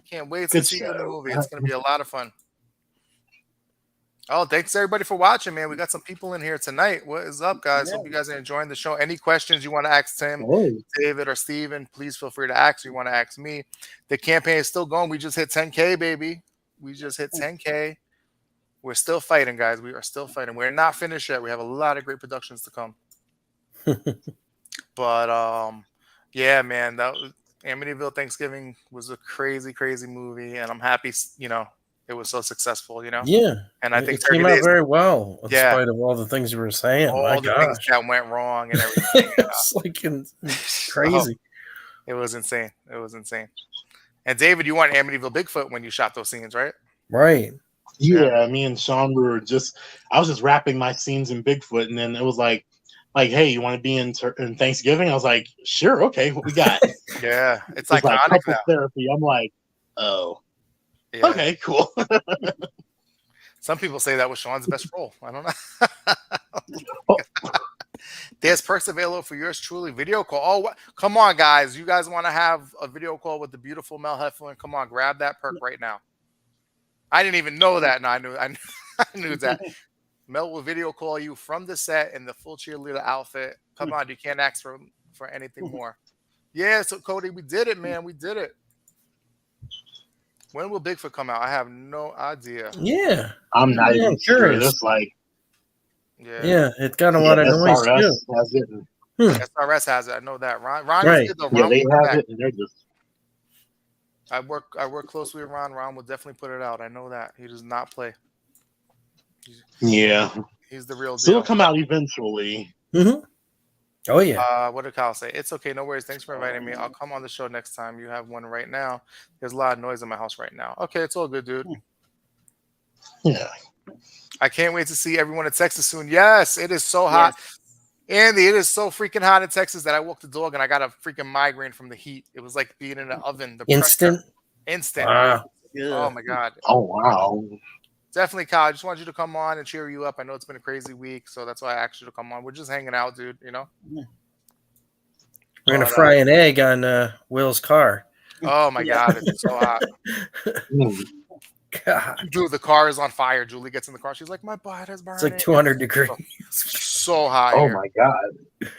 Can't wait to Good see you in the show. movie. It's going to be a lot of fun. Oh, thanks everybody for watching, man. We got some people in here tonight. What is up, guys? Yeah. Hope you guys are enjoying the show. Any questions you want to ask Tim, Hey, David, or Steven, please feel free to ask. You want to ask me. The campaign is still going. We just hit 10K, baby. We just hit 10K. We're still fighting, guys. We are still fighting. We're not finished yet. We have a lot of great productions to come. But yeah, man, that was, Amityville Thanksgiving was a crazy, crazy movie, and I'm happy, it was so successful, Yeah, And I think it Turkey came Day out is very well, in Yeah. spite of all the things you were saying. My all the things gosh, that went wrong and everything. it's like So, crazy. it was insane. It was insane. And David, you weren't Amityville Bigfoot when you shot those scenes, right? Right. yeah, me and Sean were I was just wrapping my scenes in Bigfoot, and then it was like, hey, you want to be in Thanksgiving? I was like, sure, okay, what we got? Yeah, it's It's like iconic couple now. therapy. I'm like, oh, Yeah. okay, cool. Some people say that was Sean's best role. I don't know. Oh. There's perks available for yours truly. Video call. Oh, come on, guys. You guys want to have a video call with the beautiful Mel Heflin? Come on, grab that perk right now. I didn't even know that. No, I knew that. Mel will video call you from the set in the full cheerleader outfit. Come on, you can't ask for anything more. Yeah, so Cody, we did it, man. We did it. When will Bigfoot come out? I have no idea. Yeah. I'm not Yeah, even I'm sure. curious. That's like, Yeah, it got a lot of noise SRS too. has it. SRS has it. I know that. Ron Right. is good though. Yeah, Ron they will put it have back. it, and they're just. I work closely with Ron. Ron will definitely put it out. I know that. He does not play. Yeah. He's the real So deal. it'll come out eventually. Mm-hmm. Oh yeah. What did Kyle say? It's okay, no worries. Thanks for inviting me. I'll come on the show next time. You have one right now. There's a lot of noise in my house right now. Okay, it's all good, dude. Yeah. I can't wait to see everyone in Texas soon. Yes, it is so hot. Andy, it is so freaking hot in Texas that I walked the dog and I got a freaking migraine from the heat. It was like being in an oven. The Instant. pressure. Instant. Wow. Oh my God. Oh wow. Definitely, Kyle. I just wanted you to come on and cheer you up. I know it's been a crazy week, so that's why I asked you to come on. We're just hanging out, dude. We're gonna fry an egg on Will's car. Oh my God, it's so hot. God, Dude, the car is on fire. Julie gets in the car. She's like, my butt is burning. it's like 200 degrees. So hot. Oh here. my god.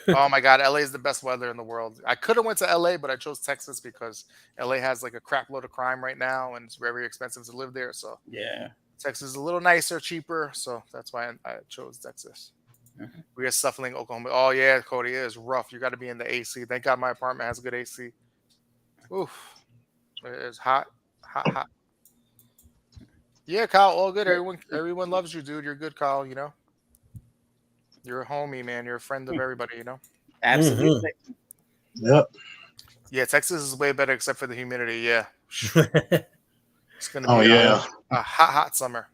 Oh my God, LA is the best weather in the world. I could have went to LA, but I chose Texas because LA has like a crap load of crime right now, and it's very expensive to live there. So Yeah. Texas is a little nicer, cheaper. So that's why I chose Texas. Mm-hmm. We are suffering Oklahoma. Oh yeah, Cody, it is rough. You got to be in the AC. Thank God my apartment has good AC. Oof, it is hot, hot, hot. Yeah, Kyle, all good. Everyone loves you, dude. You're good, Kyle. You know, you're a homie, man. You're a friend of everybody. You know. Absolutely. Yep. Yeah, Texas is way better except for the humidity. Yeah, it's gonna Oh be yeah. a hot summer.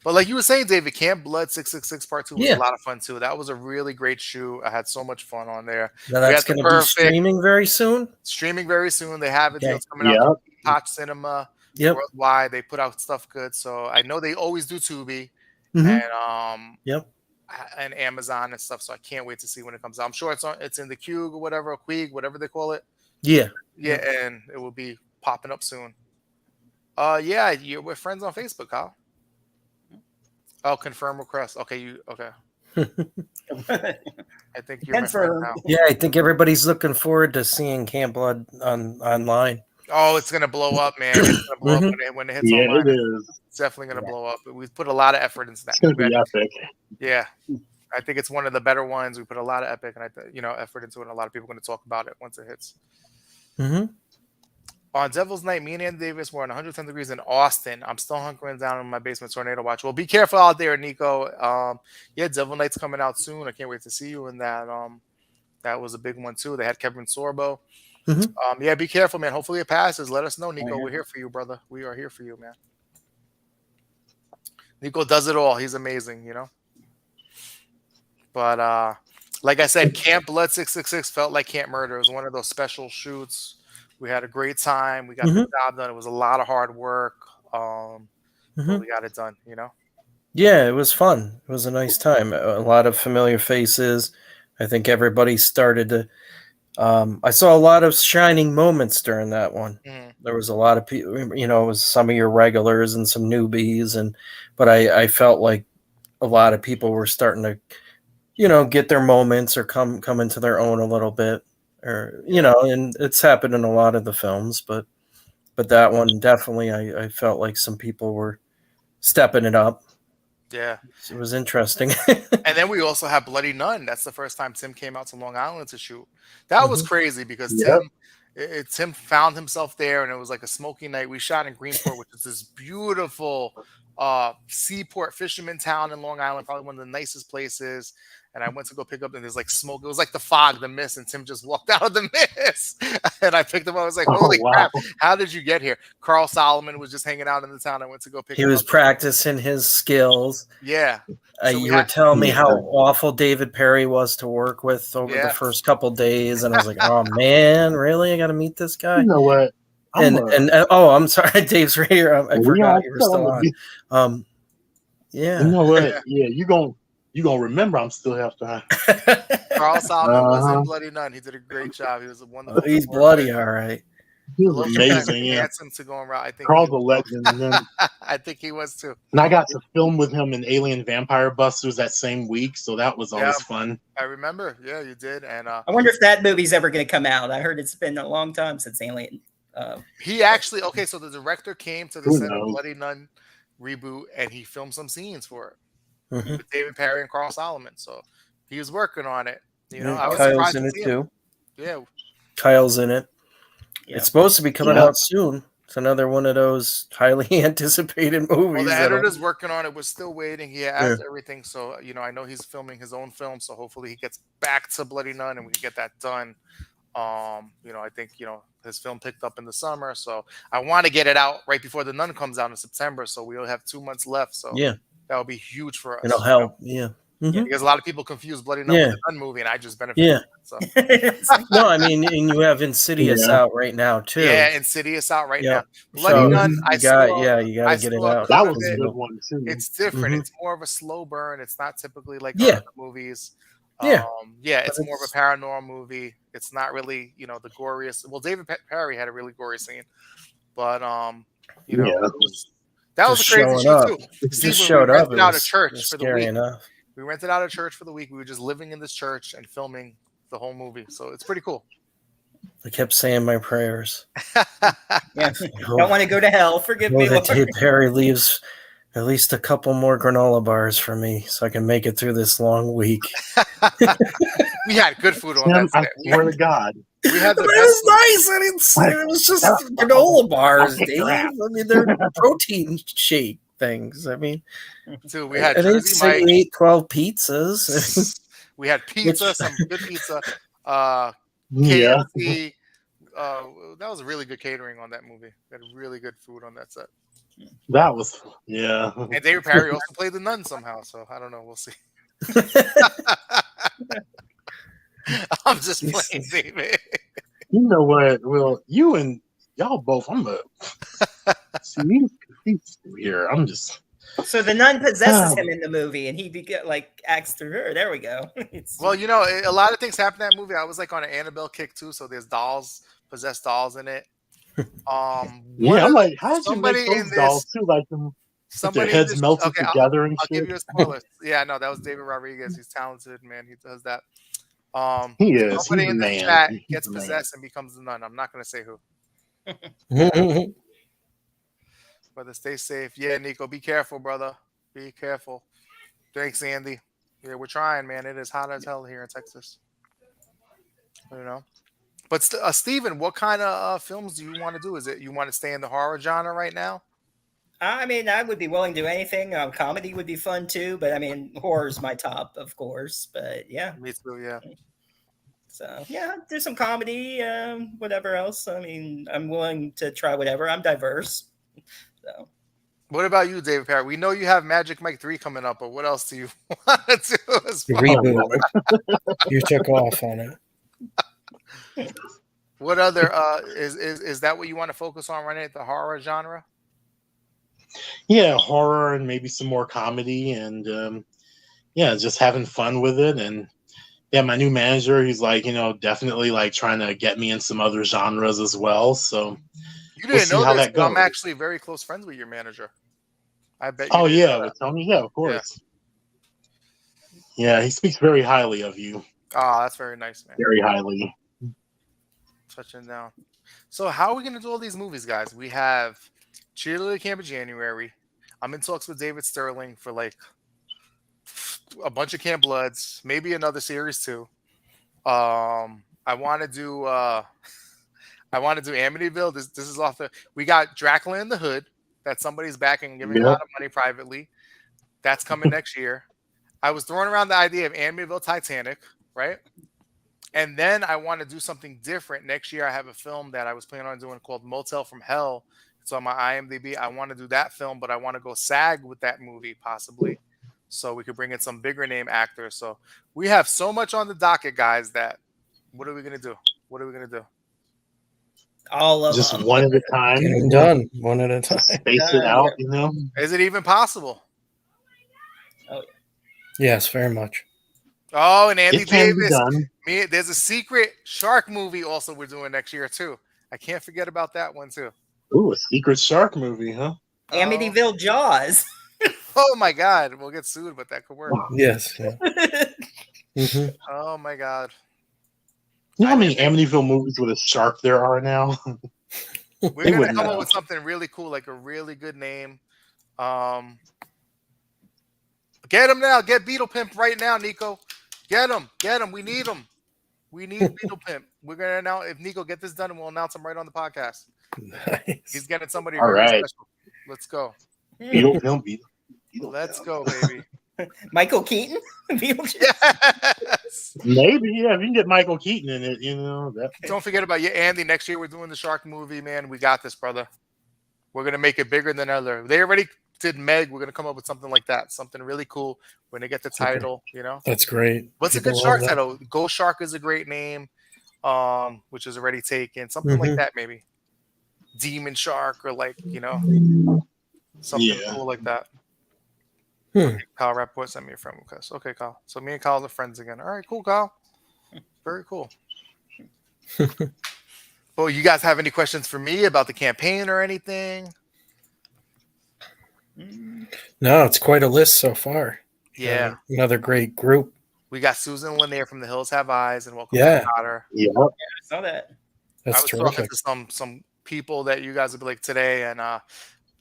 But like you were saying, David, Camp Blood 666 Part 2 was Yeah. a lot of fun too. That was a really great shoot. I had so much fun on there. Now We that's had the going to be perfect- streaming very soon. Streaming very soon. They have it. Okay. It's coming out Yep. to Potch Cinema Yep. worldwide. They put out stuff good. So I know they always do Tubi Mhm. and Yep. and Amazon and stuff. So I can't wait to see when it comes out. I'm sure it's in the Qug or whatever, Queeg, whatever they call it. Yeah. Yeah, and it will be popping up soon. Yeah, we're friends on Facebook, Kyle. Oh, confirm request. Okay, okay. I think you're my friend Confirm. now. Yeah, I think everybody's looking forward to seeing Camp Blood online. Oh, it's gonna blow up, man. It's gonna blow up when it hits Yeah, online. it is. It's definitely gonna blow up. We've put a lot of effort into that. It's gonna be epic. Yeah, I think it's one of the better ones. We put a lot of epic and effort into it. And a lot of people are going to talk about it once it hits. Mm-hmm. On Devil's Night, me and Andy Davis were on 110 degrees in Austin. I'm still hunkering down in my basement tornado watch. Well, be careful out there, Nico. Yeah, Devil Knight's coming out soon. I can't wait to see you in that. That was a big one too. They had Kevin Sorbo. Mhm. Yeah, be careful, man. Hopefully it passes. Let us know, Nico. We're here for you, brother. We are here for you, man. Nico does it all. He's amazing, you know. But like I said, Camp Blood 666 felt like Camp Murder. It was one of those special shoots. We had a great time. We got the job done. It was a lot of hard work. But we got it done, you know. Yeah, it was fun. It was a nice time. A lot of familiar faces. I think everybody started to. I saw a lot of shining moments during that one. Mhm. There was a lot of people. You know, it was some of your regulars and some newbies, but I felt like a lot of people were starting to, get their moments or come into their own a little bit, or and it's happened in a lot of the films, but that one definitely, I felt like some people were stepping it up. Yeah. It was interesting. And then we also have Bloody Nun. That's the first time Tim came out to Long Island to shoot. That was crazy because Yep. Tim found himself there, and it was like a smoky night. We shot in Greenport, which is this beautiful seaport fisherman town in Long Island, probably one of the nicest places. And I went to go pick up, and there's like smoke. It was like the fog, the mist, and Tim just walked out of the mist. And I picked him up. I was like, Oh, "Holy wow. crap! How did you get here?" Carl Solomon was just hanging out in the town. I went to go pick He him was up. practicing his skills. Yeah. So we You were had, telling me Yeah. how awful David Perry was to work with over the yeah. first couple days, and I was like, "Oh man, really? I got to meet this guy." You know what? And oh, I'm sorry, Dave's right here. I We forgot all you were still still gonna on. be- You Yeah. know what? Yeah, you gonna remember I'm still half time. Carl Solomon was in Uh-huh. Bloody Nun. He did a great job. He was a wonderful. He's to work bloody, with. all right. He A was little bit amazing. Yeah, handsome to go around. I think he Carl's a was. legend. And then I think he was too. and I got to film with him in Alien Vampire Busters that same week, so that was Yeah, always fun. I remember. Yeah, you did. And I wonder if that movie's ever going to come out. I heard it's been a long time since Alien. he actually so the director came to the Who set of knows? Bloody Nun reboot, and he filmed some scenes for it Mhm. with David Perry and Carl Solomon. So he was working on it. You know, Yeah, I was Kyle's surprised in to it see him. too. Yeah, Kyle's in it. Yeah. It's supposed to be coming Yeah. out soon. It's another one of those highly anticipated movies. well, the that'll- editor's working on it. We're still waiting. He has everything. So, I know he's filming his own film. So hopefully he gets back to Bloody Nun and we can get that done. I think, his film picked up in the summer. So I want to get it out right before the Nun comes out in September. So we'll have 2 months left. So Yeah, that would be huge for us. it'll help. Yeah. Mhm. Because a lot of people confuse Bloody Nun Yeah. with the Nun movie, and I just benefit Yeah. from it. So It's like, No, I mean, and you have Insidious Yeah. out right now too. yeah, Insidious out right Yeah. now. Bloody So Nun, you I got, saw. you got I to get it saw a out. clip That of was a it. good one too. It's different. Mhm. It's more of a slow burn. It's not typically like Yeah. other movies. Yeah. It's But more of a paranormal movie. It's not really, the goriest. Well, David Perry had a really gory scene, but Yeah. that was a Just crazy showing shoot up. too. It Steve, just when showed we up. rented It out a was church for the scary week. enough. We rented out a church for the week. We were just living in this church and filming the whole movie. So it's pretty cool. I kept saying my prayers. yeah. Don't want to go to hell. Forgive me, That Lord. Dave Perry leaves at least a couple more granola bars for me so I can make it through this long week. We had good food on Tim, that I set. swear to God. We had the It best was food. nice. I didn't say it was just granola bars, Dave. I mean, they're protein shake things. I mean, Too. We had I didn't Jersey say Mike. we ate 12 pizzas. We had pizza, Which- some good pizza. Yeah. KFC. That was really good catering on that movie. We had really good food on that set. That was yeah. And David Perry also played the nun somehow. So I don't know. We'll see. I'm just playing, David. You know what? Well, you and y'all both. I'm a see he's here. I'm just So the nun possesses him in the movie, and he get like acts through her. There we go. Well, a lot of things happen in that movie. I was like on an Annabelle kick too. So there's possessed dolls in it. yeah. I'm like, how did you somebody make in those this- dolls too? Like them, with their somebody in heads this- melted okay, together and I'll shit. give you a spoiler. Yeah, no, that was David Rodriguez. He's talented, man. He does that. He is. Somebody He's in a this man. chat He's gets a man. possessed and becomes the nun. I'm not going to say who. But stay safe. Yeah, Nico, be careful, brother. Be careful. Thanks, Andy. Yeah, we're trying, man. It is hot as hell here in Texas. But Steven, what kind of films do you want to do? Is it you want to stay in the horror genre right now? I mean, I would be willing to do anything. Comedy would be fun too, but I mean, horror's my top, of course. But yeah. Me too. Yeah. So yeah, do some comedy, whatever else. I mean, I'm willing to try whatever. I'm diverse. So. What about you, David Parrott? We know you have Magic Mike 3 coming up, but what else do you want to do? Reboot. You took off on it. What other is that what you want to focus on right now? The horror genre? Yeah, horror and maybe some more comedy, and just having fun with it. And yeah, my new manager, he's like, definitely like trying to get me in some other genres as well. So you didn't know this, but I'm actually very close friends with your manager. I bet. Oh yeah, with Tony. Yeah, of course. Yeah, he speaks very highly of you. Oh, that's very nice, man. Very highly. Touching down. So how are we gonna do all these movies, guys? We have Cheerleader Camp in January. I'm in talks with David Sterling for like a bunch of Camp Bloods, maybe another series too. I want to do Amityville. This is off the. We got Dracula in the Hood that somebody's backing and giving a lot of money privately. That's coming next year. I was throwing around the idea of Amityville Titanic, right? And then I want to do something different. Next year I have a film that I was planning on doing called Motel from Hell. It's on my IMDb. I want to do that film, but I want to go SAG with that movie possibly. So we could bring in some bigger name actors. So we have so much on the docket, guys, that what are we going to do? What are we going to do? All of just them. one at a time. Getting done one at a time. Space it out, Is it even possible? Oh, yes, very much. Oh, and Andy It can be Davis. done. There's a secret shark movie also we're doing next year too. I can't forget about that one too. Ooh, a secret shark movie, huh? Amityville Jaws. Oh my God, we'll get sued, but that could work. Yes. Yeah. Mm-hmm. Oh my God. You know how many Amityville movies with a shark there are now? We're going to come up with something really cool, like a really good name. Get him now. Get Beetle Pimp right now, Nico. Get him. Get him. We need him. We need Beetle Pimp. We're going to announce, if Nico get this done, and we'll announce him right on the podcast. Nice. He's getting somebody All very right. special. Let's go. Beetle Pimp. Let's go, baby. Michael Keaton? Yes. Maybe, yeah. If you can get Michael Keaton in it, Don't forget about you, Andy. Next year we're doing the shark movie, man. We got this, brother. We're gonna make it bigger than ever. They already did Meg. We're gonna come up with something like that, something really cool. When they get the title, That's great. What's a good shark title? Ghost Shark is a great name, which is already taken. Something like that, maybe. Demon Shark, or something cool like that. Kyle Rapport sent me a friend request. Okay, Kyle. So me and Kyle are friends again. All right, cool, Kyle. Very cool. Well, you guys have any questions for me about the campaign or anything? No, it's quite a list so far. Yeah. Another great group. We got Susan Lanier from The Hills Have Eyes and Welcome Yeah. to Potter. Yeah. I saw that. That's I was talking to some people that you guys would be like today, and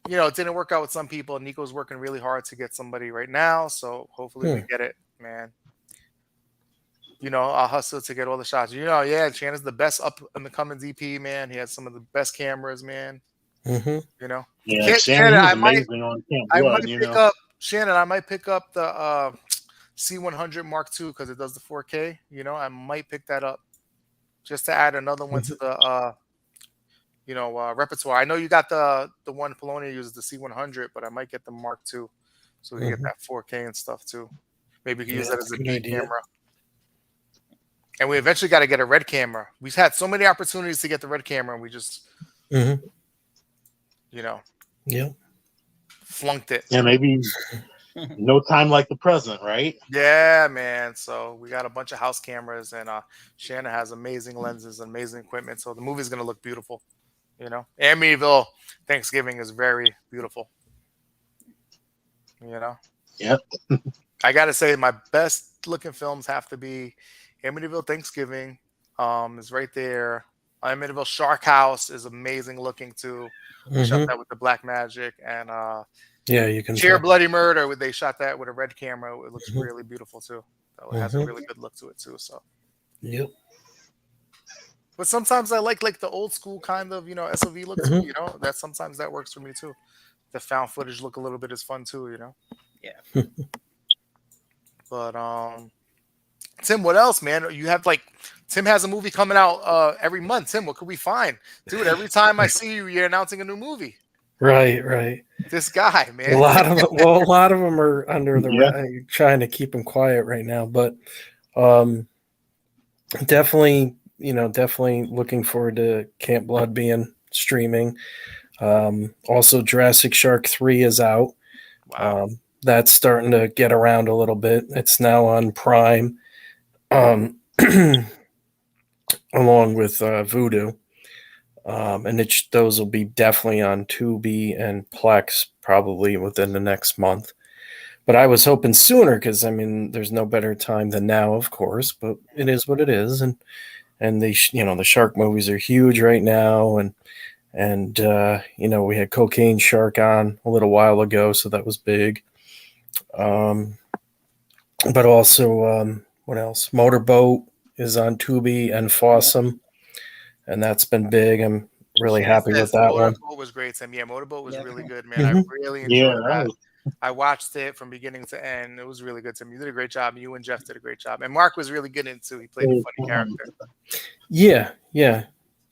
it didn't work out with some people. Nico's working really hard to get somebody right now, so hopefully we get it, man. I'll hustle to get all the shots. Shannon's the best up and the coming DP, man. He has some of the best cameras, man. Yeah, Shannon, I might pick up the C100 Mark II because it does the 4K. I might pick that up just to add another one to the repertoire. I know you got the one Polonia uses, the C100, but I might get the Mark II so we can get that 4K and stuff too. Maybe we can use that as a B camera. And we eventually got to get a red camera. We've had so many opportunities to get the red camera, and we just, flunked it. Yeah, maybe no time like the present, right? Yeah, man. So we got a bunch of house cameras, and Shannon has amazing lenses and amazing equipment. So the movie's going to look beautiful. Amityville Thanksgiving is very beautiful. Yep. I got to say, my best looking films have to be Amityville Thanksgiving is right there. Amityville Shark House is amazing looking too. We shot that with the black magic, and you can Sheer Bloody Murder. They shot that with a red camera. It looks really beautiful too. So it has a really good look to it too. So yep. But sometimes I like the old school kind of, SOV look too. You know, that sometimes that works for me too. The found footage look a little bit is fun too. You know. Yeah. But Tim, what else, man? You have Tim has a movie coming out every month. Tim, what could we find, dude? Every time I see you, you're announcing a new movie. Right. This guy, man. A lot of them are under the trying to keep them quiet right now, but definitely looking forward to Camp Blood being streaming. Also, Jurassic Shark 3 is out. Wow. That's starting to get around a little bit. It's now on Prime, along with Voodoo. And those will be definitely on Tubi and Plex probably within the next month. But I was hoping sooner because, I mean, there's no better time than now, of course, but it is what it is. And they, the shark movies are huge right now. And we had Cocaine Shark on a little while ago, so that was big. But also, what else? Motorboat is on Tubi and Fossum, and that's been big. I'm really happy with that one. Motorboat was great, Tim. Yeah, Motorboat was really good, man. I really enjoyed that. I watched it from beginning to end. It was really good, Tim. You did a great job. You and Jeff did a great job. And Mark was really good in it, too. He played a funny character. Yeah.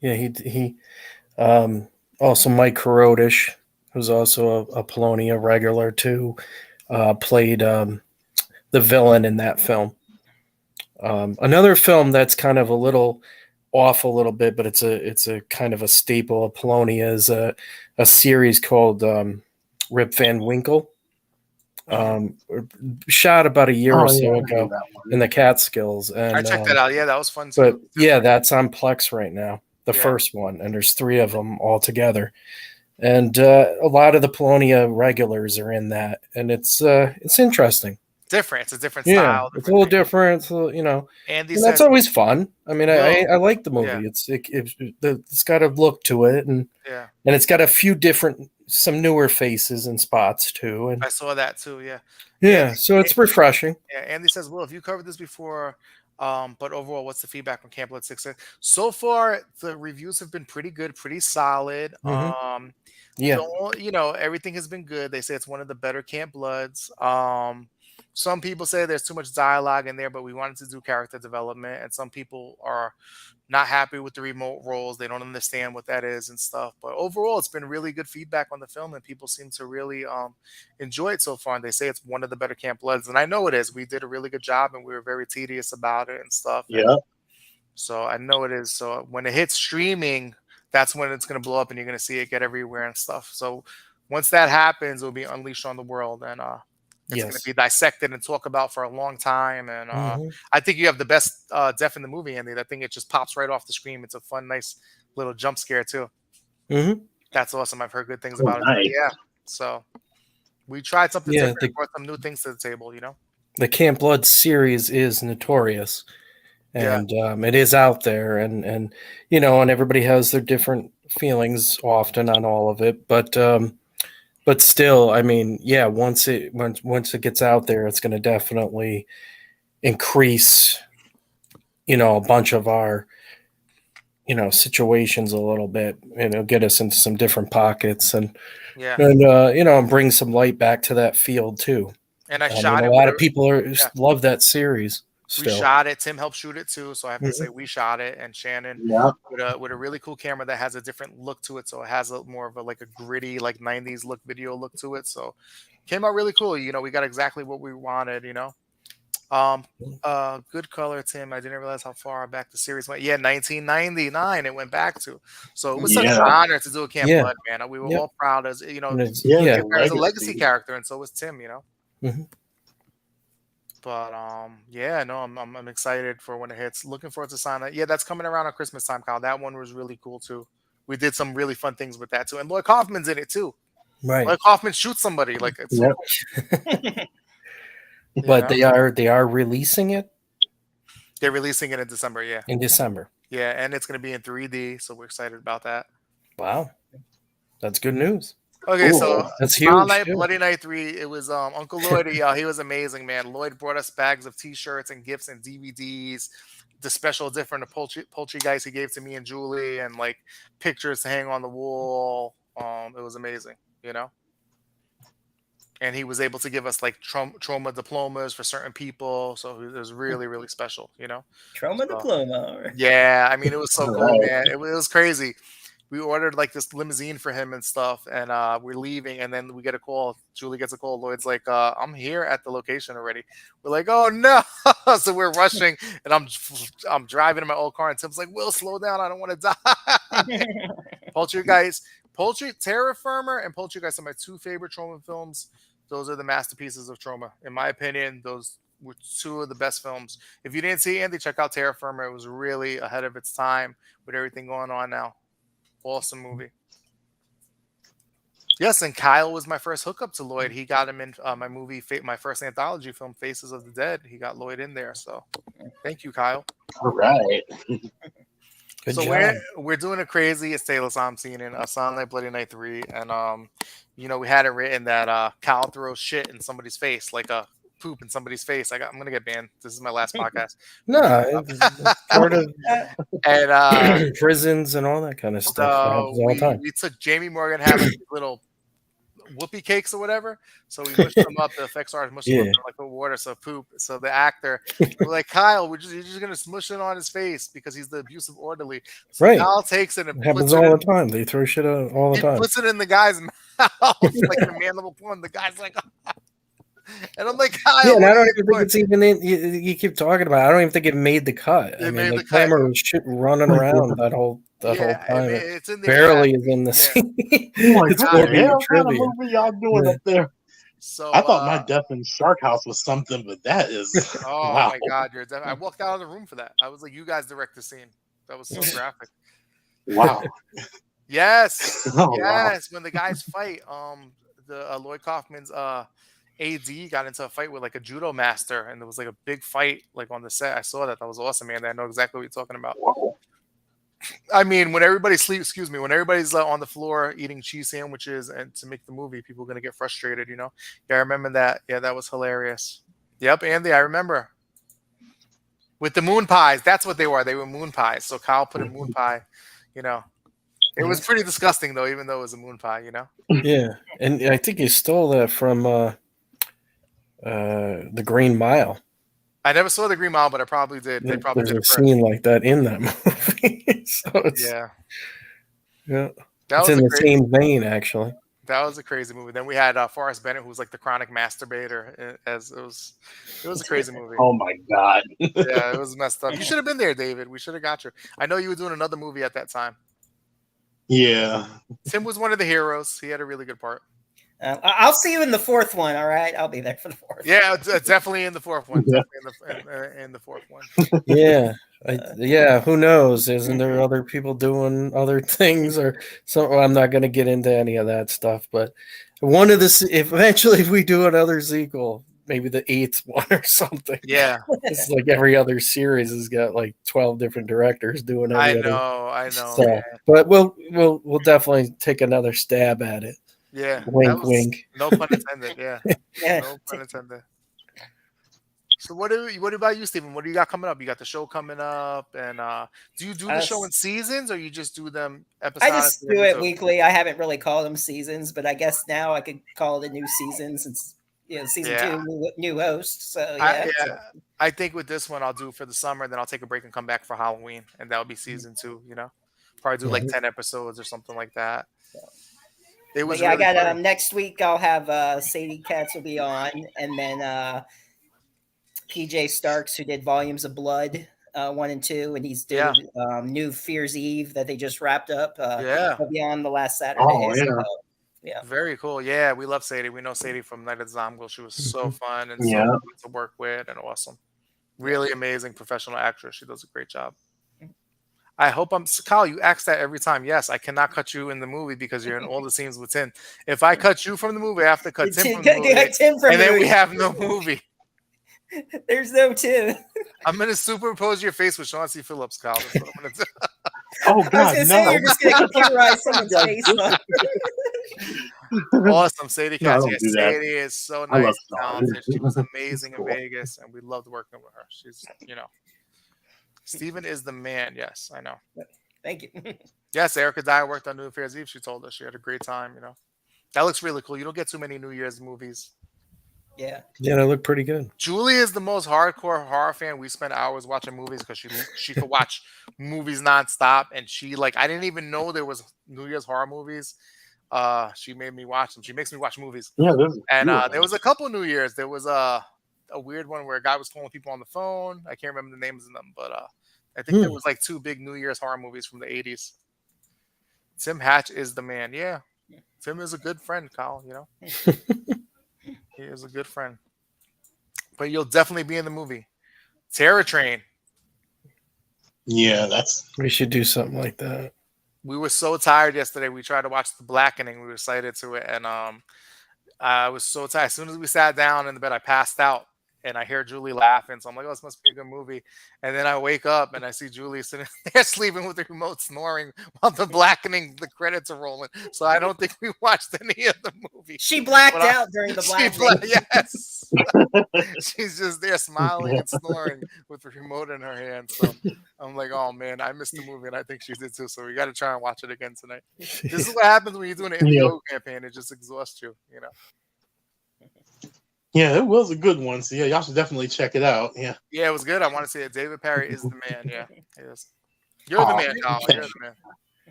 He also Mike Karodish, who's also a Polonia regular too, played the villain in that film. Another film that's kind of a little off a little bit, but it's a kind of a staple of Polonia is a series called Rip Van Winkle. Shot about a year or so ago in the Catskills. And I checked that out. Yeah, that was fun too. But yeah, that's on Plex right now. The first one, and there's 3 of them all together. And a lot of the Polonia regulars are in that, and it's interesting. Different. It's a different style. It's a little different. And that's always fun. I mean, I like the movie. It's got a look to it, and it's got a few some newer faces and spots too. And I saw that too. Yeah. So it's refreshing. Yeah. Andy says, "Well, if you covered this before, but overall, what's the feedback from Camp Blood 6? So far, the reviews have been pretty good, pretty solid. Everything has been good. They say it's one of the better Camp Bloods. Some people say there's too much dialogue in there, but we wanted to do character development. And some people are not happy with the remote roles. They don't understand what that is and stuff. But overall, it's been really good feedback on the film, and people seem to really enjoy it so far. And they say it's one of the better Camp Bloods. And I know it is. We did a really good job, and we were very tedious about it and stuff. Yeah. So I know it is. So when it hits streaming, that's when it's going to blow up, and you're going to see it get everywhere and stuff. So once that happens, it'll be unleashed on the world. And it's going to be dissected and talked about for a long time. And I think you have the best death in the movie, Andy. I think it just pops right off the screen. It's a fun, nice little jump scare, too. That's awesome. I've heard good things about it. Yeah. So we tried something different. Brought some new things to the table, The Camp Blood series is notorious. And it is out there. And everybody has their different feelings often on all of it. But still, I mean, once it gets out there, it's going to definitely increase, a bunch of our, situations a little bit. It'll get us into some different pockets and bring some light back to that field too. And I shot it. A lot of people love that series. We shot it. Tim helped shoot it too, so I have to say we shot it. And Shannon with a really cool camera that has a different look to it, so it has more of a gritty 90s look video look to it. So came out really cool. We got exactly what we wanted. Good color, Tim. I didn't realize how far back the series went. 1999 it went back to. So it was such an honor to do a Camp Blood, man. We were all proud as as a legacy character, and so was Tim. But I'm excited for when it hits. Looking forward to sign that. Yeah, that's coming around on Christmas time, Kyle. That one was really cool too. We did some really fun things with that too, and Lloyd Kaufman's in it too. Right, Lloyd Kaufman shoots somebody it's. So cool. But they are releasing it. They're releasing it in December. Yeah, in December. Yeah, and it's going to be in 3D, so we're excited about that. Wow, that's good news. Okay, so that's huge. Bloody Night 3. It was Uncle Lloyd. He was amazing, man. Lloyd brought us bags of T-shirts and gifts and DVDs. the special different poultry guys he gave to me and Julie, and like pictures to hang on the wall. It was amazing, you know. And he was able to give us like trauma diplomas for certain people, so it was really really special, you know. Trauma So, diploma. yeah, I mean it was so All cool, right. man. It was crazy. We ordered like this limousine for him and stuff, and we're leaving, and then we get a call. Julie gets a call. Lloyd's like, I'm here at the location already. We're like, oh no. So we're rushing, and I'm driving in my old car, and Tim's like, Will, slow down, I don't want to die. Poultry Terra Firmer and Poltergeist are my two favorite trauma films. Those are the masterpieces of trauma, in my opinion. Those were two of the best films. If you didn't see Andy, check out Terra Firma. It was really ahead of its time with everything going on now. Awesome movie. Yes, and Kyle was my first hookup to Lloyd. He got him in my movie, my first anthology film, Faces of the Dead. He got Lloyd in there. So thank you, Kyle. All right. Good So job. we're doing a crazy Estela Sam scene in A Silent Night, Bloody Night 3. And, you know, we had it written that Kyle throws shit in somebody's face, like a poop in somebody's face. I'm going to get banned. This is my last podcast. No, it's part of And prisons and all that kind of stuff. That happens all the time. we took Jamie Morgan had like little whoopee cakes or whatever, so we mushed them up. The effects artist mushed them up in like the water, so poop. So the actor, we're like, Kyle, you're just gonna smush it on his face because he's the abusive orderly. So Right. Kyle takes it and It happens all the time. They throw shit out all the time. puts it in the guy's mouth like the mandible plum. The guy's like, and I'm like, Kyle, Yeah, and I don't even think it's even in. You keep talking about it. I don't even think it made the cut. I mean, the camera was shit running around that whole time. I mean, it's in the barely is in the scene. Like, It's what more the being hell kind of trivia. movie y'all doing up there? So I thought My Death in Shark House was something, but that is oh wow. my god, I walked out of the room for that. I was like, you guys direct the scene. That was so graphic. Wow. Yes. Oh, yes. When the guys fight, the Lloyd Kaufman's AD got into a fight with like a judo master, and there was like a big fight like on the set. I saw that. That was awesome, man. I know exactly what you're talking about. Wow. I mean, when everybody sleeps, when everybody's on the floor eating cheese sandwiches and to make the movie, people are going to get frustrated, you know? Yeah, I remember that. Yeah, that was hilarious. Yep, Andy, I remember. With the moon pies, that's what they were. They were moon pies. So Kyle put a moon pie, you know. It was pretty disgusting, though, even though it was a moon pie, you know? Yeah, and I think you stole that from The Green Mile. I never saw The Green Mile, but I probably did. They probably There's did a it first. scene like that in that movie. So it's, Yeah. That was it's in the crazy, same vein, actually. That was a crazy movie. Then we had Forrest Bennett, who was like the chronic masturbator. As it was a crazy movie. Oh my god. Yeah, it was messed up. You should have been there, David. We should have got you. I know you were doing another movie at that time. Yeah. Tim was one of the heroes. He had a really good part. I'll see you in the fourth one. All right, I'll be there for the fourth. Yeah, definitely in the fourth one. Definitely in the fourth one. Yeah. Yeah, who knows? Isn't there other people doing other things or so? Well, I'm not going to get into any of that stuff, but one of the eventually if we do another sequel, maybe the 8th one or something. Yeah, it's like every other series has got like 12 different directors doing. I know. So, but we'll definitely take another stab at it. Yeah, wink, wink. No pun intended. Yeah, no pun intended. So what about you, Stephen? What do you got coming up? You got the show coming up, and do you do the show in seasons, or you just do them episodically? I just do it weekly. I haven't really called them seasons, but I guess now I could call it a new season since season 2, new host. So I think with this one I'll do for the summer, then I'll take a break and come back for Halloween, and that'll be season 2. You know, probably do like 10 episodes or something like that. It was. I got next week. I'll have Sadie Katz will be on, and then PJ Starks, who did Volumes of Blood 1 and 2, and he's doing New Fear's Eve that they just wrapped up. He'll be on the last Saturday. Oh, yeah. So, yeah, very cool. Yeah, we love Sadie. We know Sadie from Night of the Zomgo. She was so fun and so fun to work with and awesome. Really amazing professional actress. She does a great job. I hope Kyle, you ask that every time. Yes, I cannot cut you in the movie because you're in all the scenes with Tim. If I cut you from the movie, I have to cut Tim from the movie. And then we have no movie. There's no Tim. I'm going to superimpose your face with Sean C. Phillips, Kyle. That's what I'm going to do. Oh, God, no. Say you're just going to computerize someone's face. Awesome. Sadie Katz. No, Sadie is so nice and talented. She was amazing in Vegas, and we loved working with her. She's, Steven is the man. Yes, I know. Thank you. Yes, Erica Dyer worked on New Year's Eve. She told us she had a great time. That looks really cool. You don't get too many New Year's movies. Yeah. Yeah, they look pretty good. Julie is the most hardcore horror fan. We spend hours watching movies because she could watch movies nonstop, and she like I didn't even know there was New Year's horror movies. She made me watch them. She makes me watch movies. Yeah, there's a And few of there them. was a couple New Year's. There was a weird one where a guy was calling people on the phone. I can't remember the names of them, but I think there was like two big New Year's horror movies from the 80s. Tim Hatch is the man. Yeah. Tim is a good friend, Kyle, He is a good friend. But you'll definitely be in the movie. Terror Train. Yeah, that's We should do something like that. We were so tired yesterday. We tried to watch The Blackening. We were excited to it, and I was so tired. As soon as we sat down in the bed, I passed out, and I hear Julie laughing. So I'm like, "Oh, this must be a good movie." And then I wake up and I see Julie sitting there sleeping with the remote, snoring while The Blackening, the credits are rolling. So I don't think we watched any of the movie. She blacked But out during the blackening. Yes. She's just there smiling and snoring with the remote in her hand. So I'm like, oh man, I missed the movie, and I think she did too. So we got to try and watch it again tonight. This is what happens when you're doing an NPO campaign. It just exhausts you. yeah, it was a good one. So yeah, y'all should definitely check it out. Yeah. Yeah, it was good. I want to say it. David Perry is the man. Yeah, he is. You're the man, Colin. You're the man.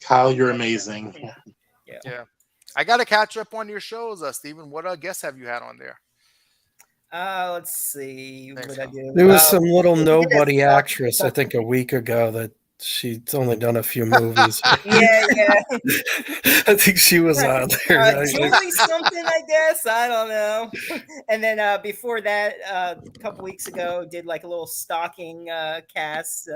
Kyle, you're amazing. Yeah. I got to catch up on your shows, Steven. What guests have you had on there? Let's see. Thanks, What I do. There was some little we did nobody a- actress, I think, a week ago that she's only done a few movies. Yeah. I think she was on there. Julie something, I guess. I don't know. And then before that, a couple weeks ago, did like a little stalking cast.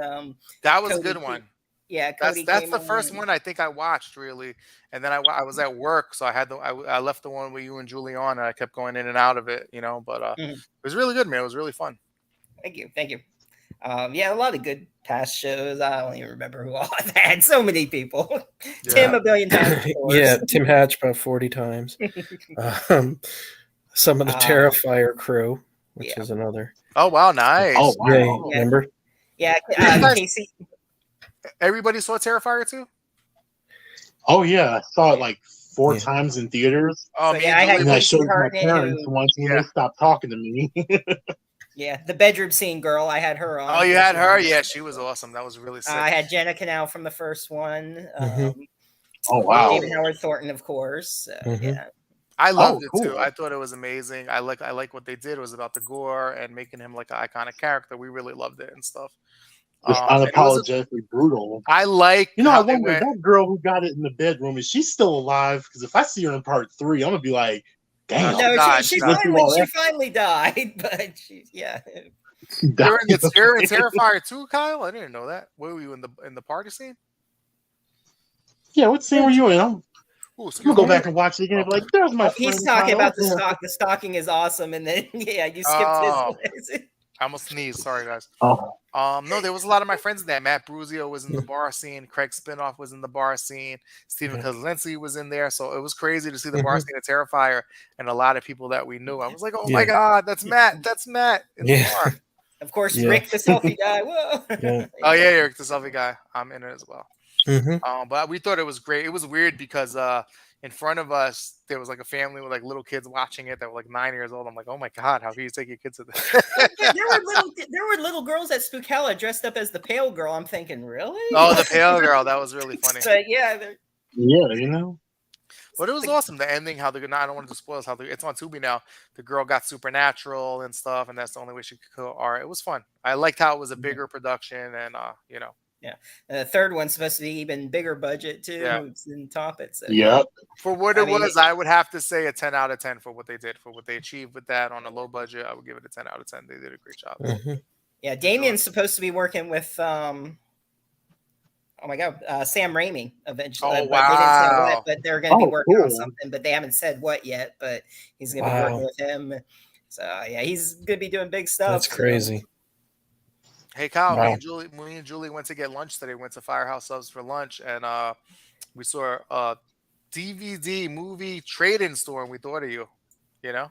That was a Cody good came- one. Yeah, That's Cody that's came the on. first one I think I watched really, and then I was at work, so I had I left the one with you and Julie on, and I kept going in and out of it, But Mhm. it was really good, man. It was really fun. Thank you. Yeah, a lot of good past shows. I don't even remember who all I've had. So many people. Tim a billion times. Of course. Yeah, Tim Hatch about 40 times. Some of the Terrifier crew, which is another. Oh wow, nice. Oh wow. Yeah, remember? Yeah, Casey. Everybody saw Terrifier too? Oh yeah, I saw it like 4 times in theaters. Oh So, me yeah, I and had Julie And I Casey showed my Hartnett, parents who- once, and they stopped talking to me. Yeah, the bedroom scene girl. I had her on. Oh, you had her? Yeah, she was awesome. That was really sick. I had Jenna Canal from the first one. Oh wow. David Howard Thornton, of course. Yeah. I loved it cool. too. I thought it was amazing. I like what they did. It was about the gore and making him like an iconic character. We really loved it and stuff. Just And it was unapologetically brutal. I like. You know, I how they wonder went- that girl who got it in the bedroom, is she still alive? Because if I see her in part 3, I'm gonna be like, damn. No, No, she she died. finally died, but yeah. You're in Terrifier too, Kyle. I didn't know that. Where were you in the party scene? Yeah, what scene were you in? I'm Ooh, excuse gonna go me. back and watch it again. Like, there's my. He's friend talking Kyle. about the stock. The stalking is awesome, and then you skipped his. I almost sneezed. Sorry, guys. Oh, No, there was a lot of my friends in there. Matt Bruzio was in the bar scene. Craig Spinoff was in the bar scene. Stephen Kozlinski was in there. So it was crazy to see the bar scene of Terrifier and a lot of people that we knew. I was like, oh my God, that's Matt. That's Matt in the bar. Of course, Rick the selfie guy. Whoa. Oh yeah, Rick the selfie guy. I'm in it as well. Mm-hmm. But we thought it was great. It was weird because in front of us there was like a family with like little kids watching it that were like 9 years old. I'm like, oh my God, how can you take your kids to this? there were little girls at Spookella dressed up as the pale girl. I'm thinking, really? Oh, the pale girl. That was really funny. So yeah, yeah, you know. But it was awesome. The ending, how the I don't want to spoil how it's on Tubi now. The girl got supernatural and stuff, and that's the only way she could kill art. It was fun. I liked how it was a bigger production, and Yeah, the third one's supposed to be even bigger budget too. Yeah. And top it. So. Yep. For what it was, I would have to say a 10 out of 10 for what they did, for what they achieved with that on a low budget. I would give it a 10 out of 10. They did a great job. Mm-hmm. Yeah, Damien's supposed to be working with oh my God, Sam Raimi eventually. Oh, But they didn't say wow. what, but they're going to be working on cool. something, but they haven't said what yet. But he's going to be working with him. So yeah, he's going to be doing big stuff. That's crazy. Hey Kyle, Wow. me and Julie went to get lunch today. Went to Firehouse Subs for lunch, and we saw a DVD movie trade-in store, and we thought of you. You know,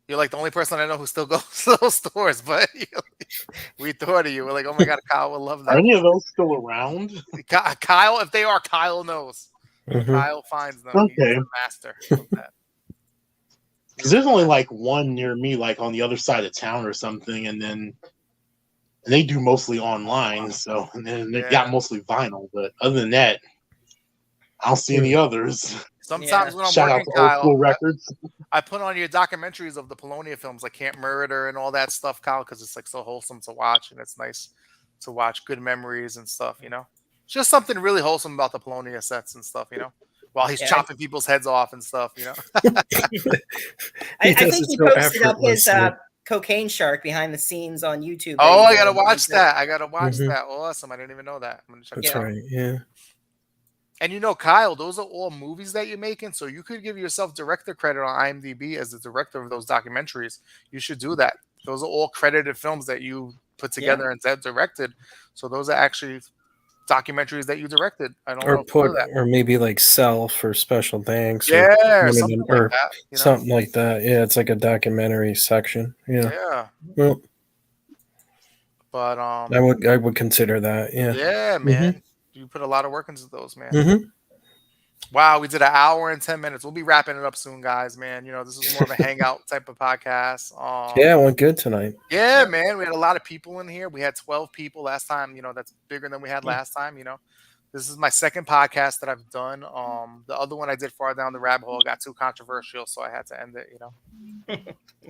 You're like the only person I know who still goes to those stores, but we thought of you. We're like, oh my god, Kyle will love Are that. any of those still around? Kyle, if they are, Kyle knows. Mhm. Kyle finds them. He's Okay. the master of that. Because there's only like one near me, like on the other side of town or something, and they do mostly online. So and then they got mostly vinyl, but other than that, I don't see any others. Sometimes when I'm Shout out working, to Old Kyle, School Records. I put on your documentaries of the Polonia films, like Camp Murder and all that stuff, Kyle, because it's like so wholesome to watch, and it's nice to watch good memories and stuff. Just something really wholesome about the Polonia sets and stuff. While he's chopping people's heads off and stuff. I think he posted up his cocaine shark behind the scenes on YouTube. Oh, I gotta watch that. That. Awesome! I didn't even know that. I'm gonna check That's it out. right. Yeah. And Kyle, those are all movies that you're making, so you could give yourself director credit on IMDb as the director of those documentaries. You should do that. Those are all credited films that you put together and directed. So those are actually documentaries that you directed. I don't know. Or maybe like sell for special thanks. Or something like that. Something like that. Yeah, it's like a documentary section. Yeah. Yeah. Well, but I would consider that. Yeah. Yeah, man. Mm-hmm. You put a lot of work into those, man. Mm-hmm. Wow, we did an hour and 10 minutes. We'll be wrapping it up soon, guys, man. This is more of a hangout type of podcast. Yeah, it went good tonight. Yeah, man. We had a lot of people in here. We had 12 people last time. That's bigger than we had last time, This is my second podcast that I've done. The other one I did Far Down the Rabbit Hole got too controversial, so I had to end it,